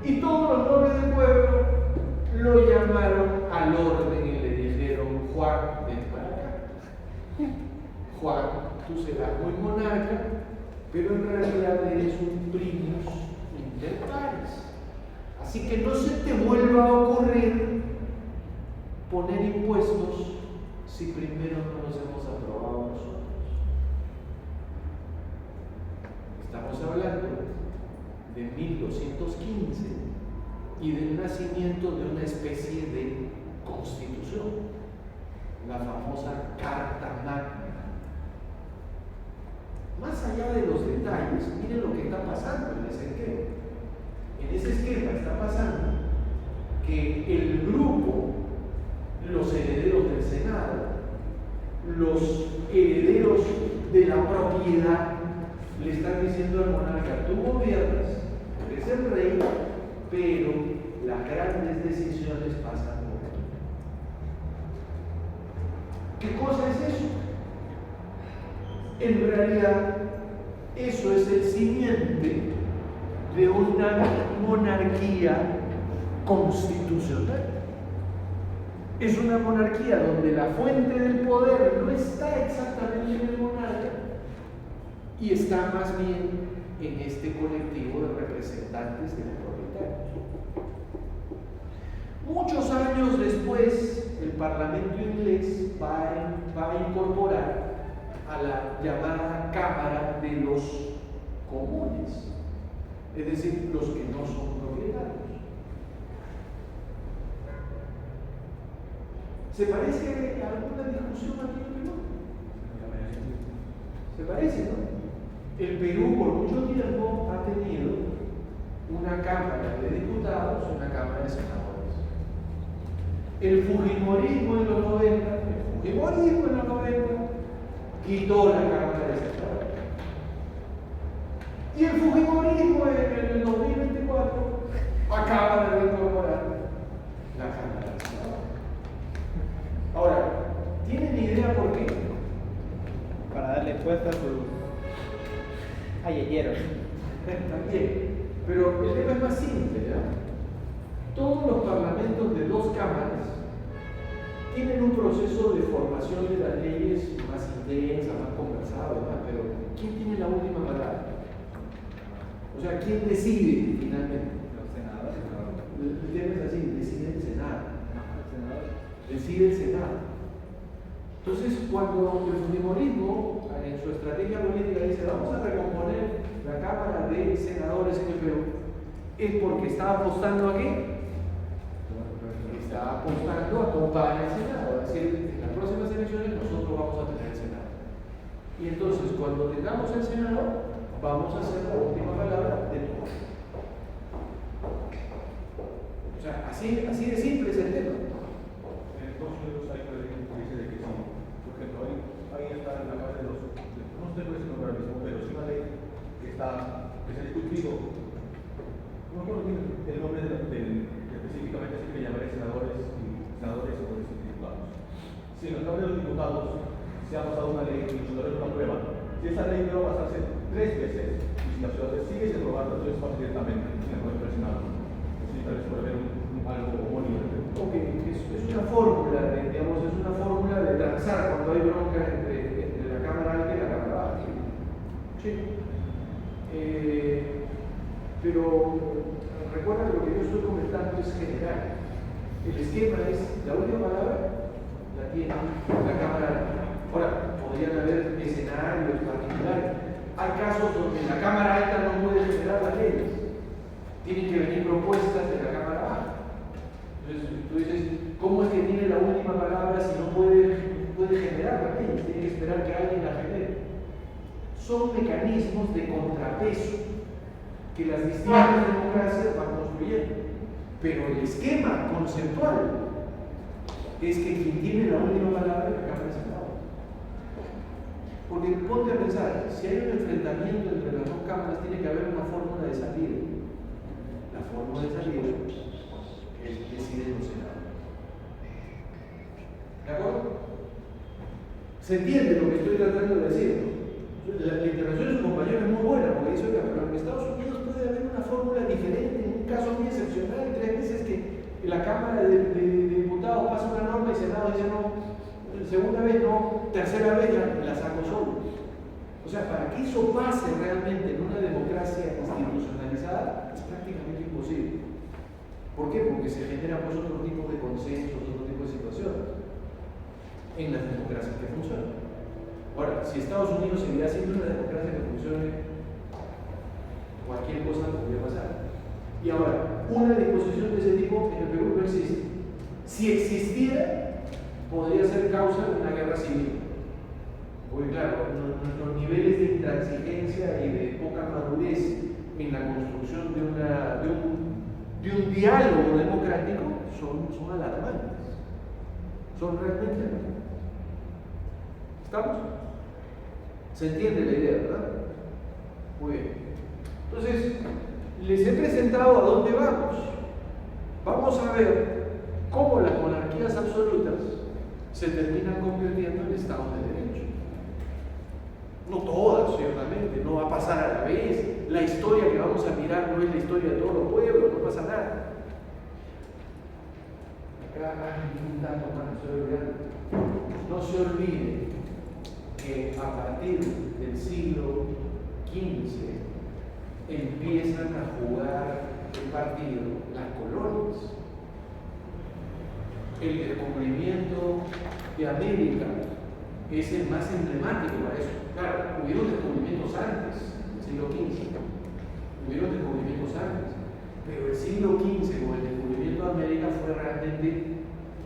Speaker 1: Y todos los nobles del pueblo lo llamaron al orden y le dijeron: Juan, ven para acá. Juan, tú serás muy monarca, pero en realidad eres un primus inter pares. Así que no se te vuelva a ocurrir poner impuestos si primero no los hemos aprobado nosotros. Estamos hablando de 1215 y del nacimiento de una especie de constitución, la famosa Carta Magna. Más allá de los detalles, miren lo que está pasando en ese esquema. En ese esquema está pasando que el grupo, los herederos del Senado, los herederos de la propiedad. Le están diciendo al monarca, tú gobiernas, eres el rey, pero las grandes decisiones pasan por ti. ¿Qué cosa es eso? En realidad, eso es el simiente de una monarquía constitucional. Es una monarquía donde la fuente del poder no está exactamente en el monarca y está más bien en este colectivo de representantes de los propietarios. Muchos años después, el Parlamento inglés va a incorporar a la llamada Cámara de los Comunes, es decir, los que no son propietarios. ¿Se parece a alguna discusión aquí en Perú? Se parece, ¿no? El Perú por mucho tiempo ha tenido una Cámara de Diputados y una Cámara de Senadores. El Fujimorismo en los 90, quitó la Cámara de Senadores. Y el Fujimorismo en el 2024 acaba de incorporar la Cámara de Senadores. Ahora, ¿tienen idea por qué?
Speaker 2: Para darle puesta a sus ayeyeros.
Speaker 1: También. Pero el tema es más simple, ¿ya? Todos los parlamentos de dos cámaras tienen un proceso de formación de las leyes más intensa, más conversado, ¿verdad? Pero ¿quién tiene la última palabra? O sea, ¿quién decide finalmente?
Speaker 2: Los senadores.
Speaker 1: El tema es así, decide el Senado.
Speaker 2: Los senadores.
Speaker 1: Decide el Senado. Entonces, cuando el fujimorismo en su estrategia política dice vamos a recomponer la Cámara de Senadores en el Perú, es porque está apostando a qué? Está apostando a comprar el Senado, es decir, en las próximas elecciones nosotros vamos a tener el Senado. Y entonces, cuando tengamos el Senado, vamos a hacer la última palabra de todo. O sea, así de simple es el tema.
Speaker 3: En Estados Unidos hay una ley que dice de que sí, por ejemplo, ahí está en la base de los, no sé cuál es el nombre ahora mismo, pero sí una ley que se ha discutido, no me acuerdo bien el nombre específicamente, así que le llamaré senadores o diputados. Si en la Cámara de los Diputados se ha pasado una ley y los senadores no aprueban, si esa ley debe pasarse 3 veces y si la ciudad sigue sin aprobarla, entonces pasa directamente sin el poder presionado. Así tal vez puede haber algo bonito.
Speaker 1: Ok, es una fórmula, digamos, es una fórmula de transar cuando hay bronca entre la Cámara Alta y la Cámara Baja. Sí. Pero recuerda que lo que yo estoy comentando es general. El esquema es, la última palabra la tiene la Cámara Alta. Ahora, podrían haber escenarios particulares. Hay casos donde la Cámara Alta no puede generar las leyes. Tienen que venir propuestas de la Cámara Baja. Entonces, tú dices, ¿cómo es que tiene la última palabra si no puede generar las leyes? Tiene que esperar que alguien la genere. Son mecanismos de contrapeso que las distintas democracias van construyendo. Pero el esquema conceptual es que quien tiene la última palabra es la Cámara de Senado. Porque ponte a pensar, si hay un enfrentamiento entre las dos cámaras, tiene que haber una fórmula de salida. La fórmula de salida es deciden los senadores. ¿De acuerdo? ¿Se entiende lo que estoy tratando de decir? La intervención de su compañero es muy buena, porque dice, oiga, pero en Estados Unidos puede haber una fórmula diferente, en un caso muy excepcional, 3 veces que la Cámara de Diputados pasa una norma y el Senado dice no, segunda vez no, tercera vez la saco solo. O sea, para que eso pase realmente en una democracia institucionalizada es prácticamente imposible. ¿Por qué? Porque se genera pues otro tipo de consensos, otro tipo de situaciones en las democracias que funcionan. Ahora, si Estados Unidos seguirá siendo una democracia que funcione, cualquier cosa podría pasar. Y ahora, una disposición de ese tipo en el Perú no existe. Si existiera, podría ser causa de una guerra civil. Porque claro, nuestros niveles de intransigencia y de poca madurez en la construcción de un diálogo democrático son alarmantes. Son realmente alarmantes. ¿Estamos? ¿Se entiende la idea, verdad? Muy bien. Entonces, les he presentado a dónde vamos. Vamos a ver cómo las monarquías absolutas se terminan convirtiendo en estados de derecho. No todas, ciertamente, no va a pasar a la vez. La historia que vamos a mirar no es la historia de todos los pueblos, no pasa nada. Acá hay un dato más, estoy olvidando. No se olvide que a partir del siglo XV empiezan a jugar el partido las colonias. El descubrimiento de América es el más emblemático para eso. Claro, hubieron descubrimientos antes, el siglo XV, hubieron descubrimientos antes, pero el siglo XV con el descubrimiento de América fue realmente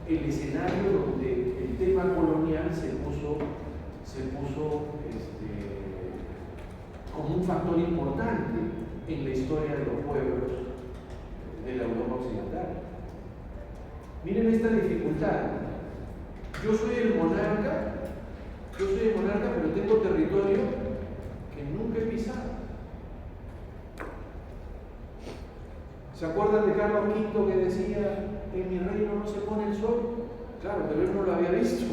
Speaker 1: el escenario donde el tema colonial se puso como un factor importante en la historia de los pueblos de la Europa occidental. Miren esta dificultad. Yo soy el monarca, pero tengo territorio que nunca he pisado. ¿Se acuerdan de Carlos V que decía, en mi reino no se pone el sol? Claro, pero él no lo había visto.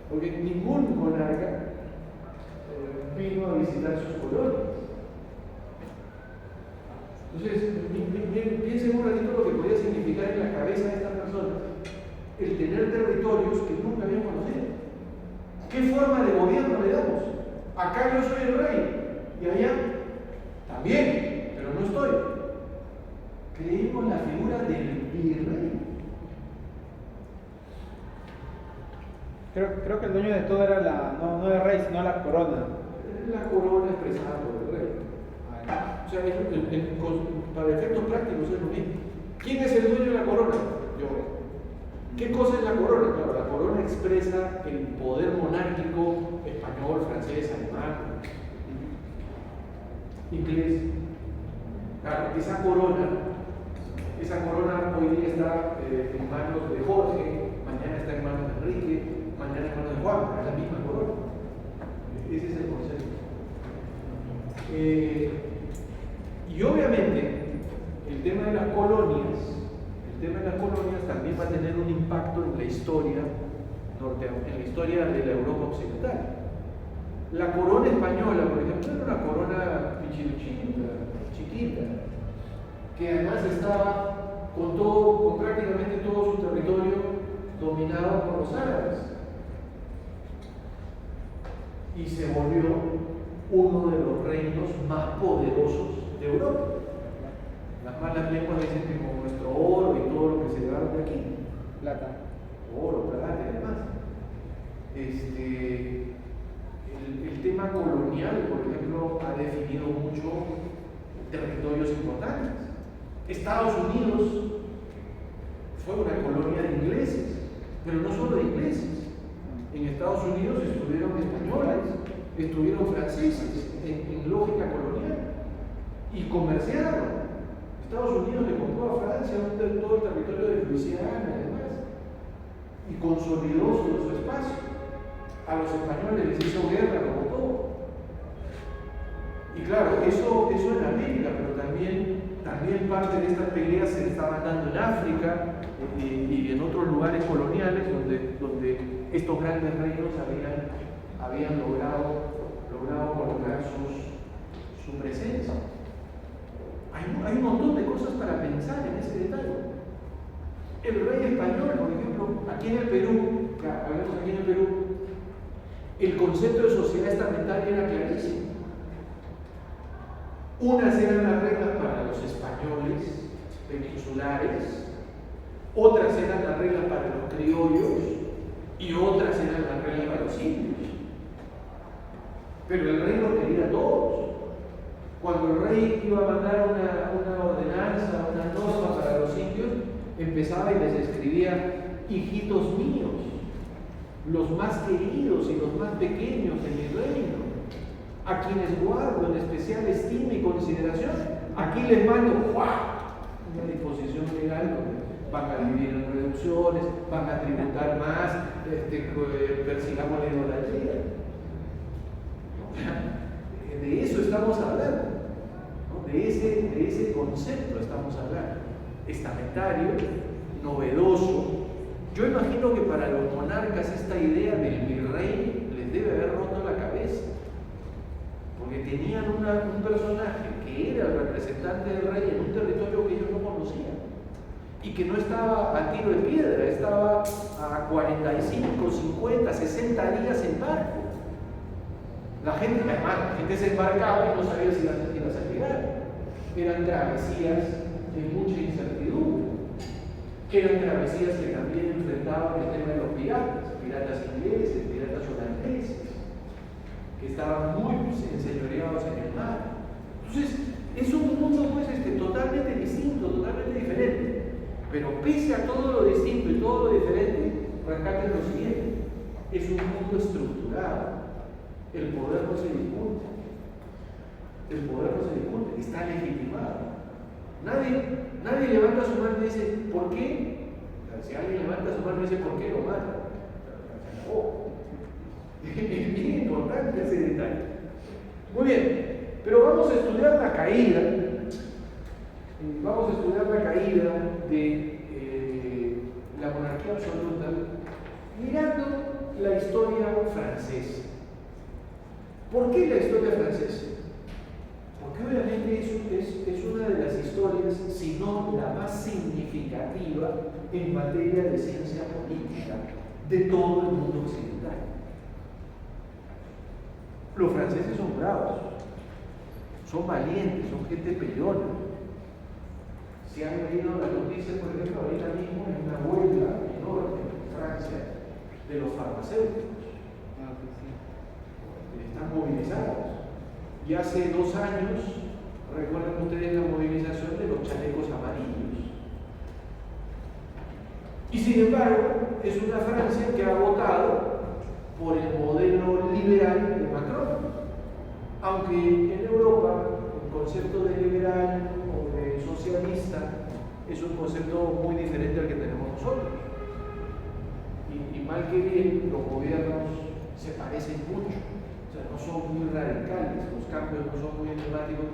Speaker 1: Porque ningún monarca vino a visitar sus colonias. Entonces, piensen un ratito lo que podía significar en la cabeza de estas personas el tener territorios que nunca habían conocido. ¿Qué forma de gobierno le damos? Acá yo soy el rey y allá también, pero no estoy. Creímos la figura del virrey.
Speaker 2: Creo que el dueño de todo era no el rey, sino la corona.
Speaker 1: La corona expresada por el rey. O sea, para efectos prácticos es lo mismo. ¿Quién es el dueño de la corona? Yo. ¿Qué cosa es la corona? Claro, la corona expresa el poder monárquico español, francés, alemán, inglés. Claro, esa corona hoy día está en manos de Jorge, mañana está en manos de Enrique, mañana en manos de Juan, es la misma corona. Ese es el concepto. Y obviamente, el tema de las colonias también va a tener un impacto en la historia en la historia de la Europa occidental. La corona española, por ejemplo, era una corona chiquita, que además estaba con prácticamente todo su territorio dominado por los árabes. Y se volvió uno de los reinos más poderosos de Europa. Las malas lenguas dicen que con nuestro oro y todo lo que se llevaron de aquí,
Speaker 2: Plata.
Speaker 1: oro, plata y demás. El tema colonial, por ejemplo, ha definido mucho territorios importantes. Estados Unidos fue una colonia de ingleses, pero no solo de ingleses. En Estados Unidos estuvieron españoles, estuvieron franceses en lógica colonial y comerciaron. Estados Unidos le compró a Francia todo el territorio de Luisiana y demás, y consolidó su espacio. A los españoles les hizo guerra, lo votó. Y claro, eso en América, pero también parte de estas peleas se estaban dando en África y en otros lugares coloniales donde estos grandes reinos habían logrado colocar su presencia. Hay un montón de cosas para pensar en ese detalle. El rey español, por ejemplo, aquí en el Perú, el concepto de sociedad estamentaria era clarísimo. Unas eran las reglas para los españoles peninsulares, otras eran las reglas para los criollos y otras eran las reglas para los indios. Pero el rey los quería a todos. Cuando el rey iba a mandar una ordenanza, una norma para los indios, empezaba y les escribía: hijitos míos, los más queridos y los más pequeños de mi reino, a quienes guardo en especial estima y consideración, aquí les mando una disposición legal donde van a vivir en reducciones, van a tributar más, persigamos la idolatría. ese concepto estamos hablando. Estamentario, novedoso. Yo imagino que para los monarcas esta idea del virrey les debe haber roto la cabeza, porque tenían un personaje que era el representante del rey en un territorio que ellos no conocían y que no estaba a tiro de piedra, estaba a 45, 50, 60 días en barco. La gente se embarcaba y no sabía si las ibas a llegar. Eran travesías de mucha incertidumbre. Eran travesías que también enfrentaban el tema de los piratas ingleses, piratas holandeses, que estaban muy enseñoreados en el mar. Entonces, es un mundo pues, totalmente distinto, totalmente diferente. Pero pese a todo lo distinto y todo lo diferente, rescaten lo siguiente: es un mundo estructurado. El poder no se discute. El poder no se discute, está legitimado. Nadie levanta su mano y dice, ¿por qué? Si alguien levanta su mano y dice, ¿por qué lo mata? Es bien importante ese detalle. Muy bien, pero vamos a estudiar la caída. Vamos a estudiar la caída de la monarquía absoluta mirando la historia francesa. ¿Por qué la historia francesa? Porque obviamente es una de las historias, si no la más significativa en materia de ciencia política de todo el mundo occidental. Los franceses son bravos, son valientes, son gente peleona. Si han leído las noticias, por ejemplo, ahorita mismo hay una huelga enorme en Francia de los farmacéuticos. Están movilizados. Y hace 2 años, recuerdan ustedes la movilización de los chalecos amarillos. Y sin embargo, es una Francia que ha votado por el modelo liberal de Macron. Aunque en Europa el concepto de liberal o de socialista es un concepto muy diferente al que tenemos nosotros. Y mal que bien, los gobiernos se parecen mucho. O sea, no son muy radicales, los cambios no son muy emblemáticos,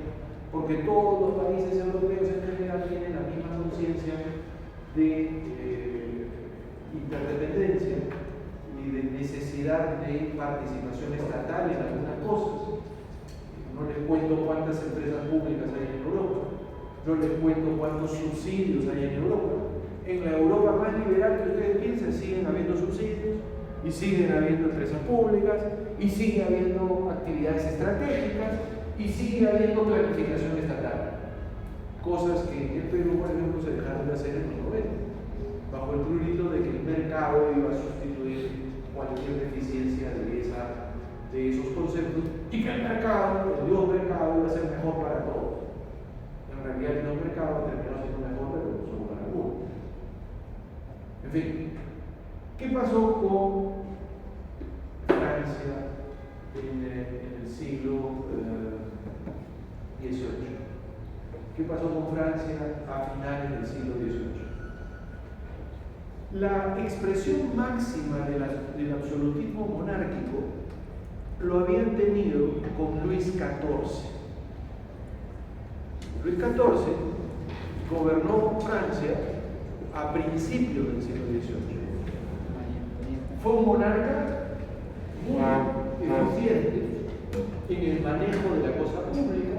Speaker 1: porque todos los países europeos en general tienen la misma conciencia de interdependencia y de necesidad de participación estatal en algunas cosas. No les cuento cuántas empresas públicas hay en Europa, no les cuento cuántos subsidios hay en Europa. En la Europa más liberal que ustedes piensen, siguen habiendo subsidios y siguen habiendo empresas públicas y sigue habiendo actividades estratégicas y sigue habiendo planificación estatal. Cosas que en Perú, por ejemplo, se dejaron de hacer en los 90, bajo el prurito de que el mercado iba a sustituir cualquier deficiencia de esos conceptos y que el mercado, el Dios mercado, iba a ser mejor para todos. En realidad el Dios mercado terminó siendo mejor, pero solo para algunos. En fin, ¿qué pasó con Francia en el siglo XVIII? ¿Qué pasó con Francia a finales del siglo XVIII? La expresión máxima del absolutismo monárquico lo habían tenido con Luis XIV. Luis XIV gobernó Francia a principios del siglo XVIII. Fue un monarca muy eficiente en el manejo de la cosa pública,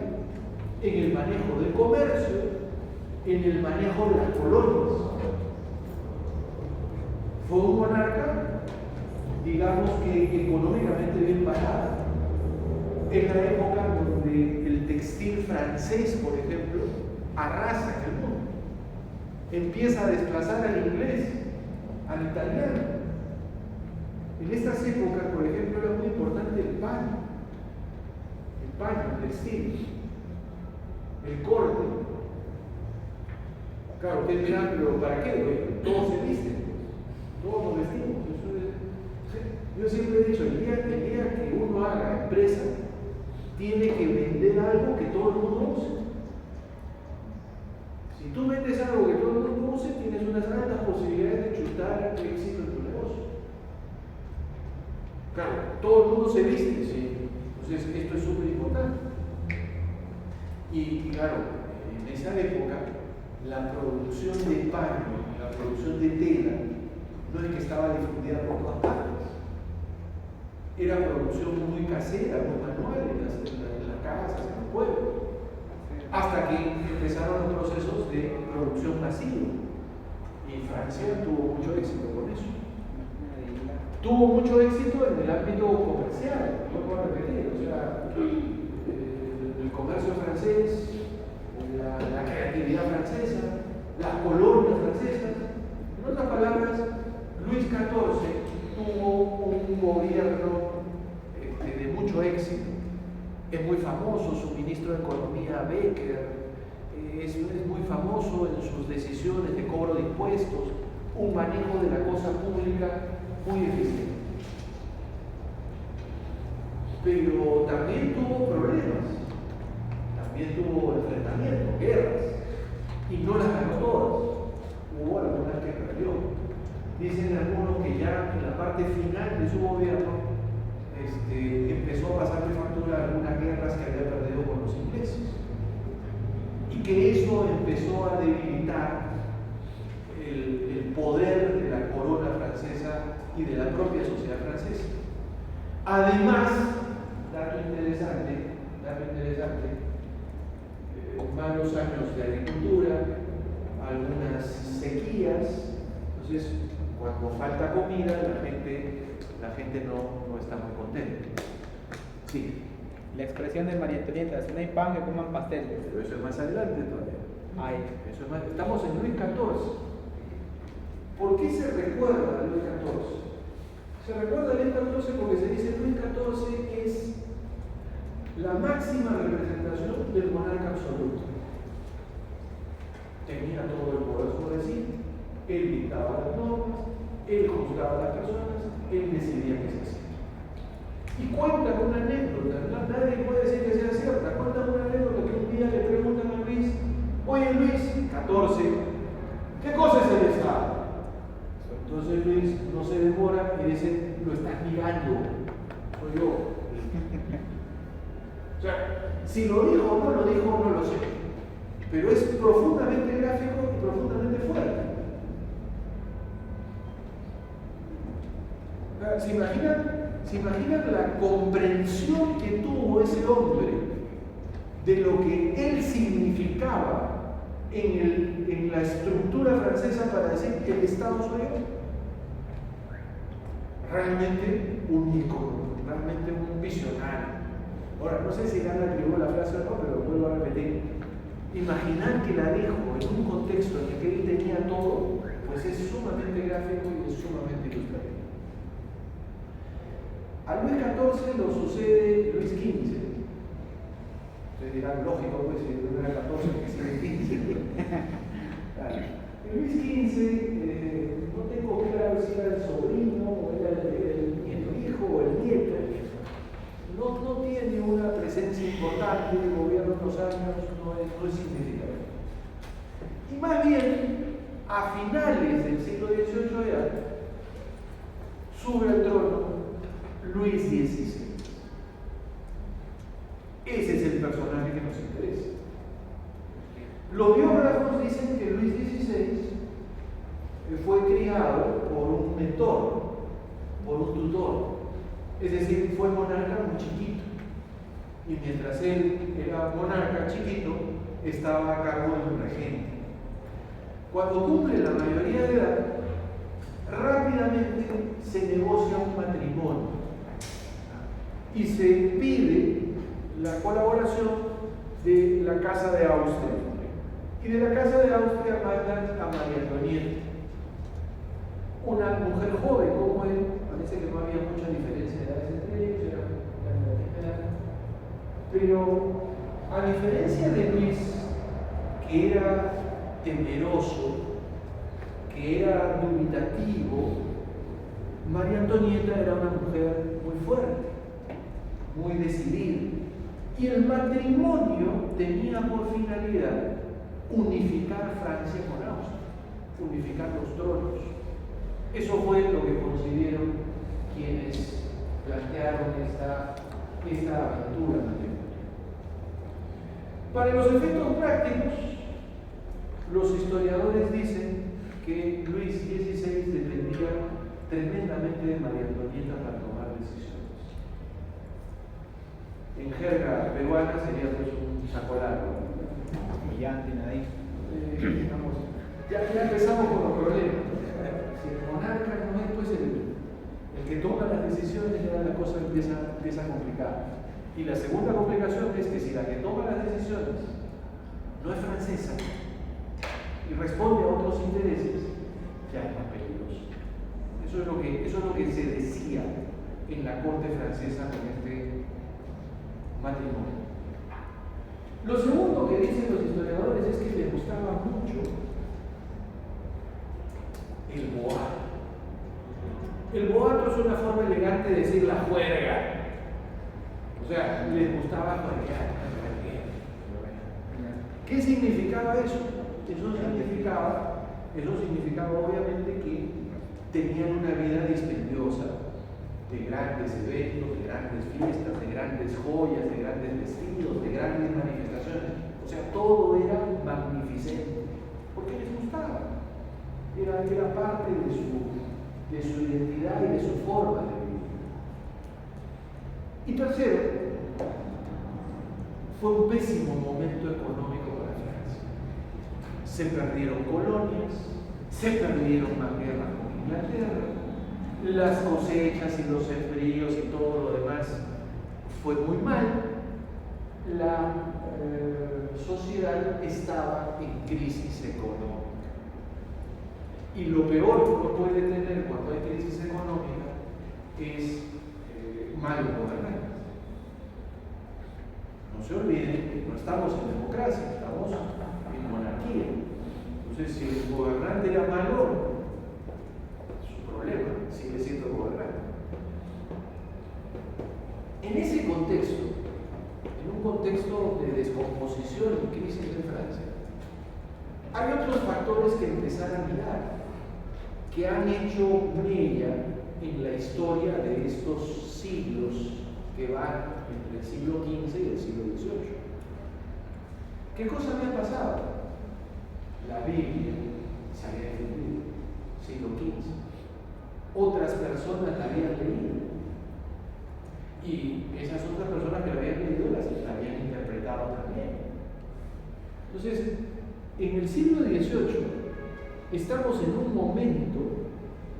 Speaker 1: en el manejo del comercio, en el manejo de las colonias. Fue un monarca, digamos que económicamente bien parado. En la época donde el textil francés, por ejemplo, arrasa en el mundo. Empieza a desplazar al inglés, al italiano. En estas épocas, por ejemplo, era muy importante el paño, el textil, el corte. Claro, ustedes dirán, pero ¿para qué, güey? Todos se visten, todos nos vestimos. Yo siempre he dicho, el día que uno haga empresa, tiene que vender algo que todo el mundo use. Si tú vendes algo que todo el mundo use, tienes unas altas posibilidades de chutar éxito en tu negocio. Claro, todo el mundo se viste, ¿sí? Entonces esto es súper importante. Y claro, producción muy casera, muy manual en las casas, en los pueblos, hasta que empezaron los procesos de producción masiva. Y Francia tuvo mucho éxito con eso. Tuvo mucho éxito en el ámbito comercial, vuelvo a repetir, o sea, el comercio francés, la creatividad francesa, las colonias francesas. En otras palabras, Luis XIV tuvo un gobierno de mucho éxito. Es muy famoso su ministro de Economía, Becker, es muy famoso en sus decisiones de cobro de impuestos, un manejo de la cosa pública muy eficiente. Pero también tuvo problemas, también tuvo enfrentamientos, guerras, y no las ganó todas. Hubo algunas que perdió. Dicen algunos que ya en la parte final de su gobierno empezó a pasarle factura a algunas guerras que había perdido con los ingleses. Y que eso empezó a debilitar el poder de la corona francesa y de la propia sociedad francesa. Además, dato interesante, malos años de agricultura, algunas sequías. Entonces, cuando falta comida, la gente no está muy contenta. Sí.
Speaker 2: La expresión de María Antonieta, si no hay pan, que coman pasteles.
Speaker 1: Pero eso es más adelante todavía.
Speaker 2: Ay.
Speaker 1: Eso es más, estamos en Luis XIV. ¿Por qué se recuerda a Luis XIV? Se recuerda a Luis XIV porque se dice Luis XIV es la máxima representación del monarca absoluto. Tenía todo el poder sobre sí, él dictaba las normas, él juzgaba a las personas, él decidía qué se hacía. Y cuentan una anécdota, nadie puede decir que sea cierta, cuentan una anécdota que un día le preguntan a Luis, oye Luis, 14, ¿qué cosa es el Estado? Entonces Luis no se demora y dice, lo estás mirando, soy yo. O sea, si lo dijo o no lo dijo, no lo sé, pero es profundamente gráfico y profundamente fuerte. ¿Se imaginan la comprensión que tuvo ese hombre de lo que él significaba en la estructura francesa para decir que el Estado soy yo? Realmente un ícono, realmente un visionario. Ahora, no sé si Gana escribió la frase o no, pero vuelvo a repetir. Imaginar que la dijo en un contexto en el que él tenía todo, pues es sumamente gráfico y es sumamente ilustrativo. A Luis XIV lo sucede Luis XV. Ustedes dirán, lógico, pues si no era 14, que sigue 15. Claro. Luis XV, no tengo claro si era el sobrino, o era el hijo o el nieto. No tiene una presencia importante en el gobierno en los años, no es significativo. Y más bien, a finales del siglo XVIII ya, sube al trono Luis XVI. Ese es el personaje que nos interesa. Los biógrafos dicen que Luis XVI fue criado por un mentor, por un tutor. Es decir, fue monarca muy chiquito. Y mientras él era monarca chiquito, estaba a cargo de un regente. Cuando cumple la mayoría de edad, rápidamente se negocia un matrimonio y se pide la colaboración de la Casa de Austria. Y de la Casa de Austria mandan a María Antonieta, una mujer joven como él. Parece que no había mucha diferencia de edades entre ellos, era la misma edad. Pero a diferencia de Luis, que era temeroso, que era dubitativo, María Antonieta era una mujer muy fuerte, muy decidida. Y el matrimonio tenía por finalidad unificar Francia con Austria, unificar los tronos. Eso fue lo que concibieron quienes plantearon esta aventura matrimonial. Para los efectos prácticos, los historiadores dicen que Luis XVI dependía tremendamente de María Antonieta para tomar decisiones. en jerga peruana sería pues un saco largo.
Speaker 2: Brillante, nadie.
Speaker 1: Digamos, ya empezamos con los problemas. Si el monarca no es pues el que toma las decisiones, ya la cosa empieza a complicar. Y la segunda complicación es que si la que toma las decisiones no es francesa y responde a otros intereses, ya es más peligroso. Eso es lo que se decía en la corte francesa con este matrimonio. Lo segundo que dicen los historiadores es que les gustaba mucho el boato. El boato es una forma elegante de decir la juerga. O sea, les gustaba juerguear. ¿Qué significaba eso? Eso significaba obviamente que tenían una vida dispendiosa de grandes eventos, de grandes fiestas, de grandes joyas, de grandes vestidos, de grandes manifestaciones. O sea, todo era magnificente, porque les gustaba. Era parte de su identidad y de su forma de vivir. Y tercero, fue un pésimo momento económico para Francia. Se perdieron colonias, se perdieron más guerras con Inglaterra, las cosechas y los sembríos y todo lo demás fue muy mal. La sociedad estaba en crisis económica. Y lo peor que uno puede tener cuando hay crisis económica es malos gobernantes. No se olviden que no estamos en democracia, estamos en monarquía. Entonces, si el gobernante era malo, su problema sigue siendo gobernante. En ese contexto, en un contexto de descomposición y crisis en Francia, hay otros factores que empezar a mirar, que han hecho mella en la historia de estos siglos que van entre el siglo XV y el siglo XVIII. ¿Qué cosa había pasado? La Biblia se había difundido, siglo XV. Otras personas la habían leído. Y esas otras personas que la habían leído la habían interpretado también. Entonces, en el siglo XVIII estamos en un momento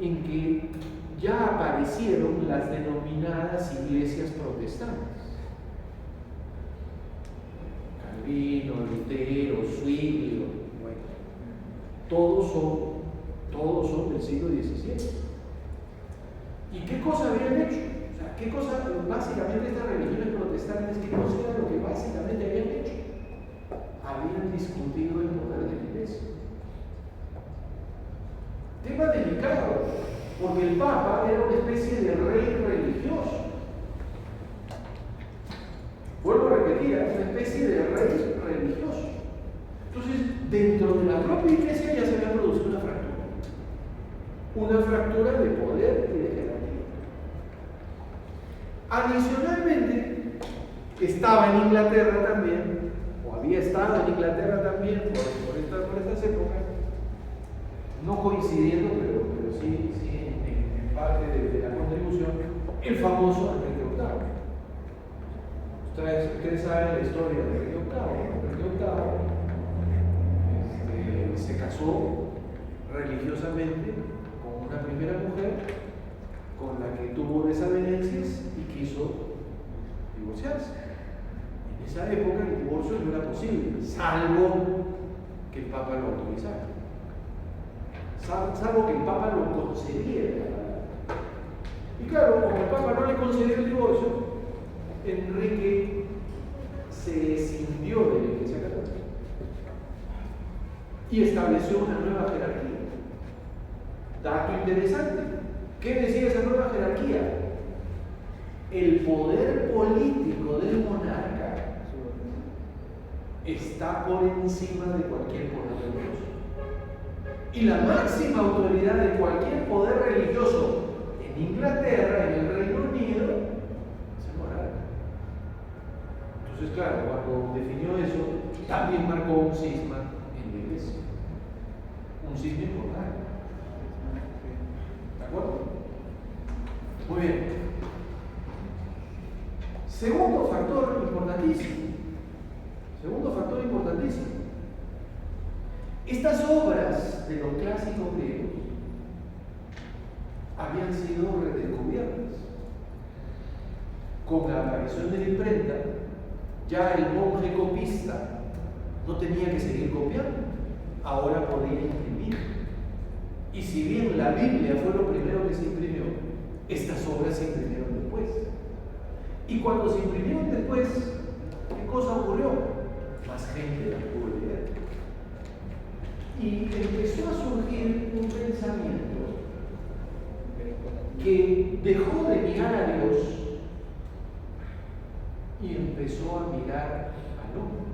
Speaker 1: en que ya aparecieron las denominadas iglesias protestantes. Calvino, Lutero, Zwinglio, bueno, todos son del siglo XVII. ¿Y qué cosa habían hecho? O sea, ¿qué cosa, básicamente estas religiones protestantes, qué cosa era lo que básicamente habían hecho? Habían discutido el poder de la iglesia. Tema delicado, porque el Papa era una especie de rey religioso. Vuelvo a repetir, era una especie de rey religioso. Entonces, dentro de la propia iglesia ya se había producido una fractura. Una fractura de poder y de jerarquía. Adicionalmente, estaba en Inglaterra también, o había estado en Inglaterra también por estas épocas, no coincidiendo, pero sí en parte de la contribución, el famoso Enrique VIII. Ustedes saben la historia de Enrique VIII. Enrique VIII se casó religiosamente con una primera mujer con la que tuvo desavenencias y quiso divorciarse. En esa época el divorcio no era posible, salvo que el Papa lo autorizara. Salvo que el Papa lo concediera. Y claro, como el Papa no le concedió el divorcio, Enrique se escindió de la Iglesia Católica y estableció una nueva jerarquía. Dato interesante. ¿Qué decía esa nueva jerarquía? El poder político del monarca está por encima de cualquier poder religioso. Y la máxima autoridad de cualquier poder religioso en Inglaterra, en el Reino Unido, es el monarca. Entonces, claro, cuando definió eso, también marcó un cisma en la iglesia. Un cisma importante. ¿De acuerdo? Muy bien. Segundo factor importantísimo. Estas obras de los clásicos griegos habían sido redescubiertas. Con la aparición de la imprenta, ya el monje copista no tenía que seguir copiando, ahora podía imprimir. Y si bien la Biblia fue lo primero que se imprimió, estas obras se imprimieron después. Y cuando se imprimieron después, ¿qué cosa ocurrió? Más gente las pudo leer. Y empezó a surgir un pensamiento que dejó de mirar a Dios y empezó a mirar al hombre.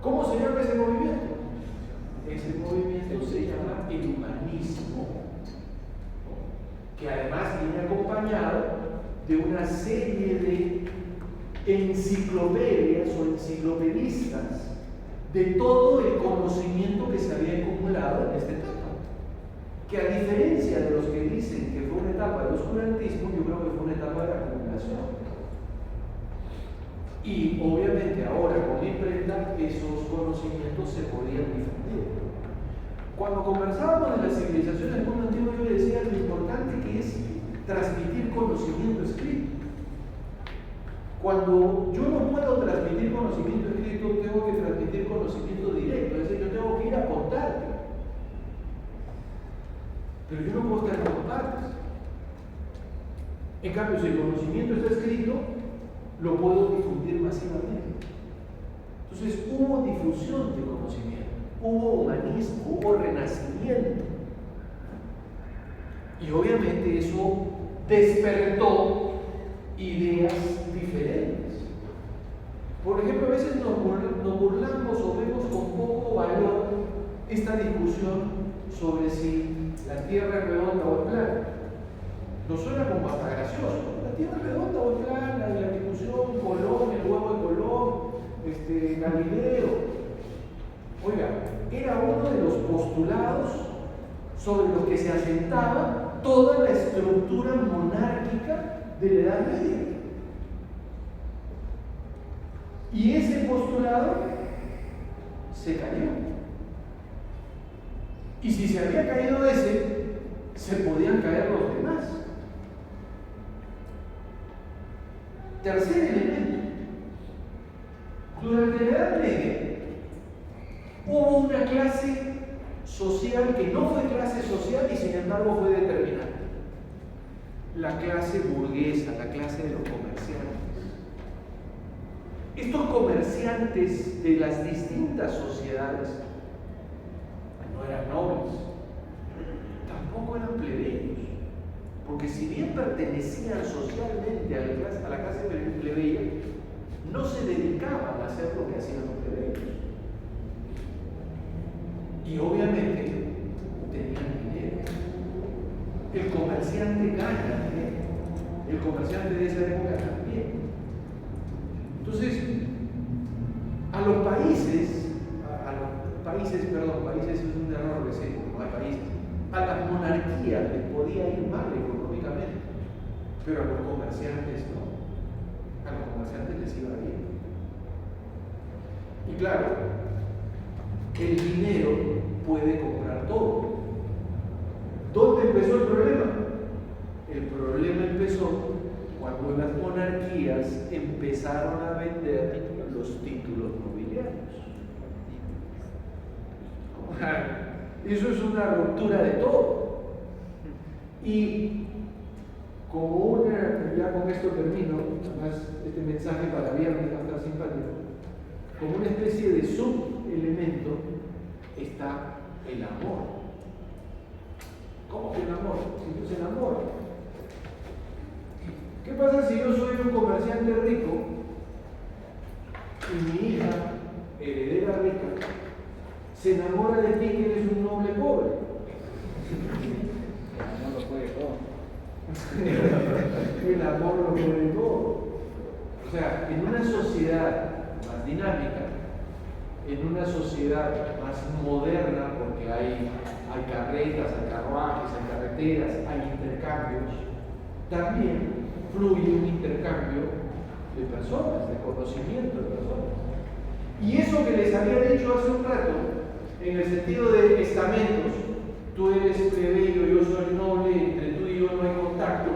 Speaker 1: ¿Cómo se llama ese movimiento? Ese movimiento se llama el humanismo, ¿no? Que además viene acompañado de una serie de enciclopedias o enciclopedistas de todo el conocimiento que se había acumulado en esta etapa. Que a diferencia de los que dicen que fue una etapa del oscurantismo, yo creo que fue una etapa de la acumulación. Y obviamente ahora con la imprenta esos conocimientos se podían difundir. Cuando conversábamos de las civilizaciones del mundo antiguo, yo decía lo importante que es transmitir conocimiento escrito. Cuando yo no puedo transmitir conocimiento escrito, tengo que transmitir conocimiento directo, es decir, yo tengo que ir a contarte. Pero yo no puedo estar en todas partes. En cambio, si el conocimiento está escrito, lo puedo difundir masivamente. Entonces hubo difusión de conocimiento, hubo humanismo, hubo renacimiento. Y obviamente eso despertó ideas diferentes. Por ejemplo, a veces nos burlamos o vemos con poco valor esta discusión sobre si la Tierra es redonda o es plana. Nos suena como hasta gracioso. ¿La Tierra es redonda o es plana? Y la discusión, Colón, el huevo de Colón, Galileo. Oiga, era uno de los postulados sobre los que se asentaba toda la estructura monárquica de la Edad Media. Y ese postulado se cayó. Y si se había caído ese, se podían caer los demás. Tercer elemento. Durante la Edad Media hubo una clase social que no fue clase social y sin embargo fue determinante. La clase burguesa, la clase de los comerciantes. Estos comerciantes de las distintas sociedades no eran nobles, tampoco eran plebeyos, porque si bien pertenecían socialmente a la clase plebeya, no se dedicaban a hacer lo que hacían los plebeyos. Y obviamente tenían dinero. El comerciante gana dinero. El comerciante de esa época también. Entonces, países es un error decir, no hay países. A las monarquías les podía ir mal económicamente, pero a los comerciantes no. A los comerciantes les iba bien. Y claro, el dinero puede comprar todo. ¿Dónde empezó el problema? El problema empezó cuando las monarquías empezaron a vender los títulos nobiliarios. Eso es una ruptura de todo. Y como ya con esto termino, además este mensaje para viernes va a estar simpático, como una especie de subelemento está el amor. ¿Cómo que el amor? Si no es el amor. ¿Qué pasa si yo soy un comerciante rico y mi hija, heredera rica, se enamora de ti que eres un noble pobre?
Speaker 2: El amor lo puede todo.
Speaker 1: El amor lo puede todo. O sea, en una sociedad más dinámica, en una sociedad más moderna, porque hay carretas, hay carruajes, hay carreteras, hay intercambios, también fluye un intercambio de personas, de conocimiento de personas. Y eso que les había dicho hace un rato, en el sentido de estamentos, tú eres plebeyo, yo soy noble, entre tú y yo no hay contacto,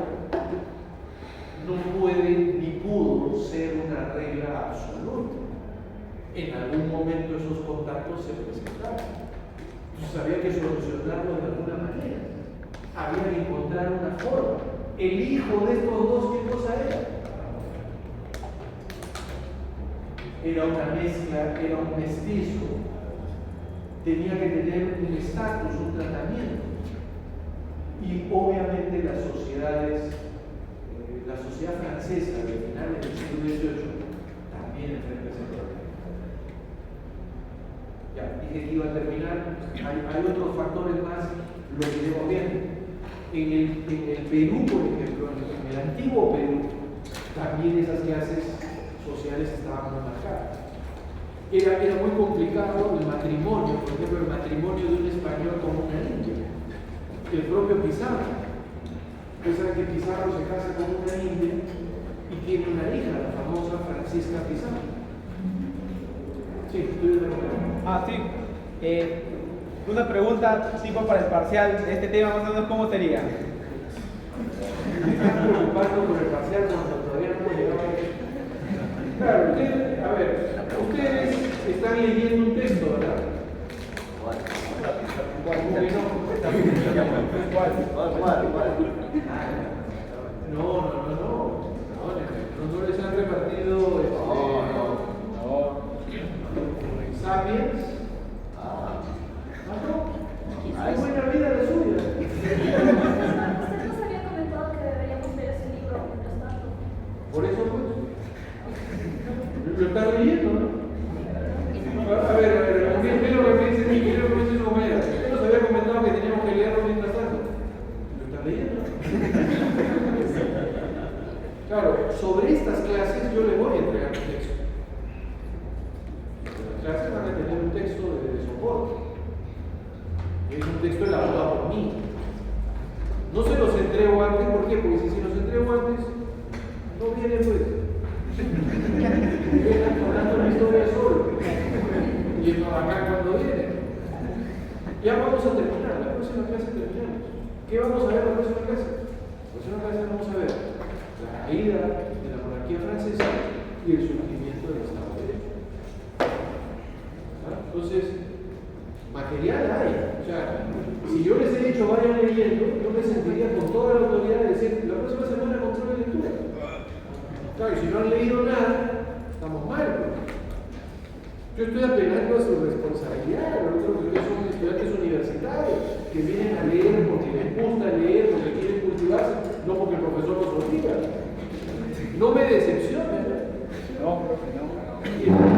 Speaker 1: no puede ni pudo ser una regla absoluta. En algún momento esos contactos se presentaron. Entonces había que solucionarlo de alguna manera. Había que encontrar una forma. El hijo de estos dos, ¿qué cosa era? Era una mezcla, era un mestizo. Tenía que tener un estatus, un tratamiento. Y obviamente las sociedades, la sociedad francesa de finales del siglo XVIII también enfrenta ese problema. Ya, dije que iba a terminar. Hay otros factores más, lo iremos viendo. En el Perú, por ejemplo, en el antiguo Perú, también esas clases sociales estaban muy marcadas. Era muy complicado el matrimonio, por ejemplo, el matrimonio de un español con una india. El propio Pizarro. Ustedes saben que Pizarro se casa con una india y tiene una hija, la famosa Francisca Pizarro. Sí, estoy de acuerdo.
Speaker 2: Sí. Una pregunta tipo para el parcial de este tema, más o menos, ¿cómo sería?
Speaker 1: Me están preocupando por el parcial cuando todavía no hemos llegado a eso. Claro, ustedes, a ver, ustedes están leyendo un texto, ¿verdad? ¿Cuál? No les han repartido Sapiens. Es buena vida la suya.
Speaker 4: Usted nos había comentado que deberíamos leer ese libro mientras tanto.
Speaker 1: Por eso, pues, lo está leyendo, ¿no? A ver, ¿qué es lo que me dice mi querido profesor Gomera? Usted nos había comentado que teníamos que leerlo mientras tanto. ¿Lo está leyendo? Claro, sobre estas clases yo les voy a entregar un texto. Las clases van a tener un texto de soporte. Es un texto elaborado por mí. No se los entrego antes, ¿por qué? Porque si los entrego antes, no viene pues. Vienen contando una historia solo. Y el acá cuando viene. Ya vamos a terminar, la próxima clase terminamos. ¿Qué vamos a ver la próxima clase? La próxima clase vamos a ver la caída de la monarquía francesa y el surgimiento del Estado de Derecho. Entonces, material hay. O sea, si yo les he dicho vayan leyendo, yo me sentiría con toda la autoridad de decir la próxima semana control de lectura. Claro, y si no han leído nada, estamos mal. Yo estoy apelando a su responsabilidad. Ustedes son estudiantes universitarios que vienen a leer porque les gusta leer, porque quieren cultivarse, no porque el profesor los obliga. No me decepcionen.
Speaker 2: No, profe, no.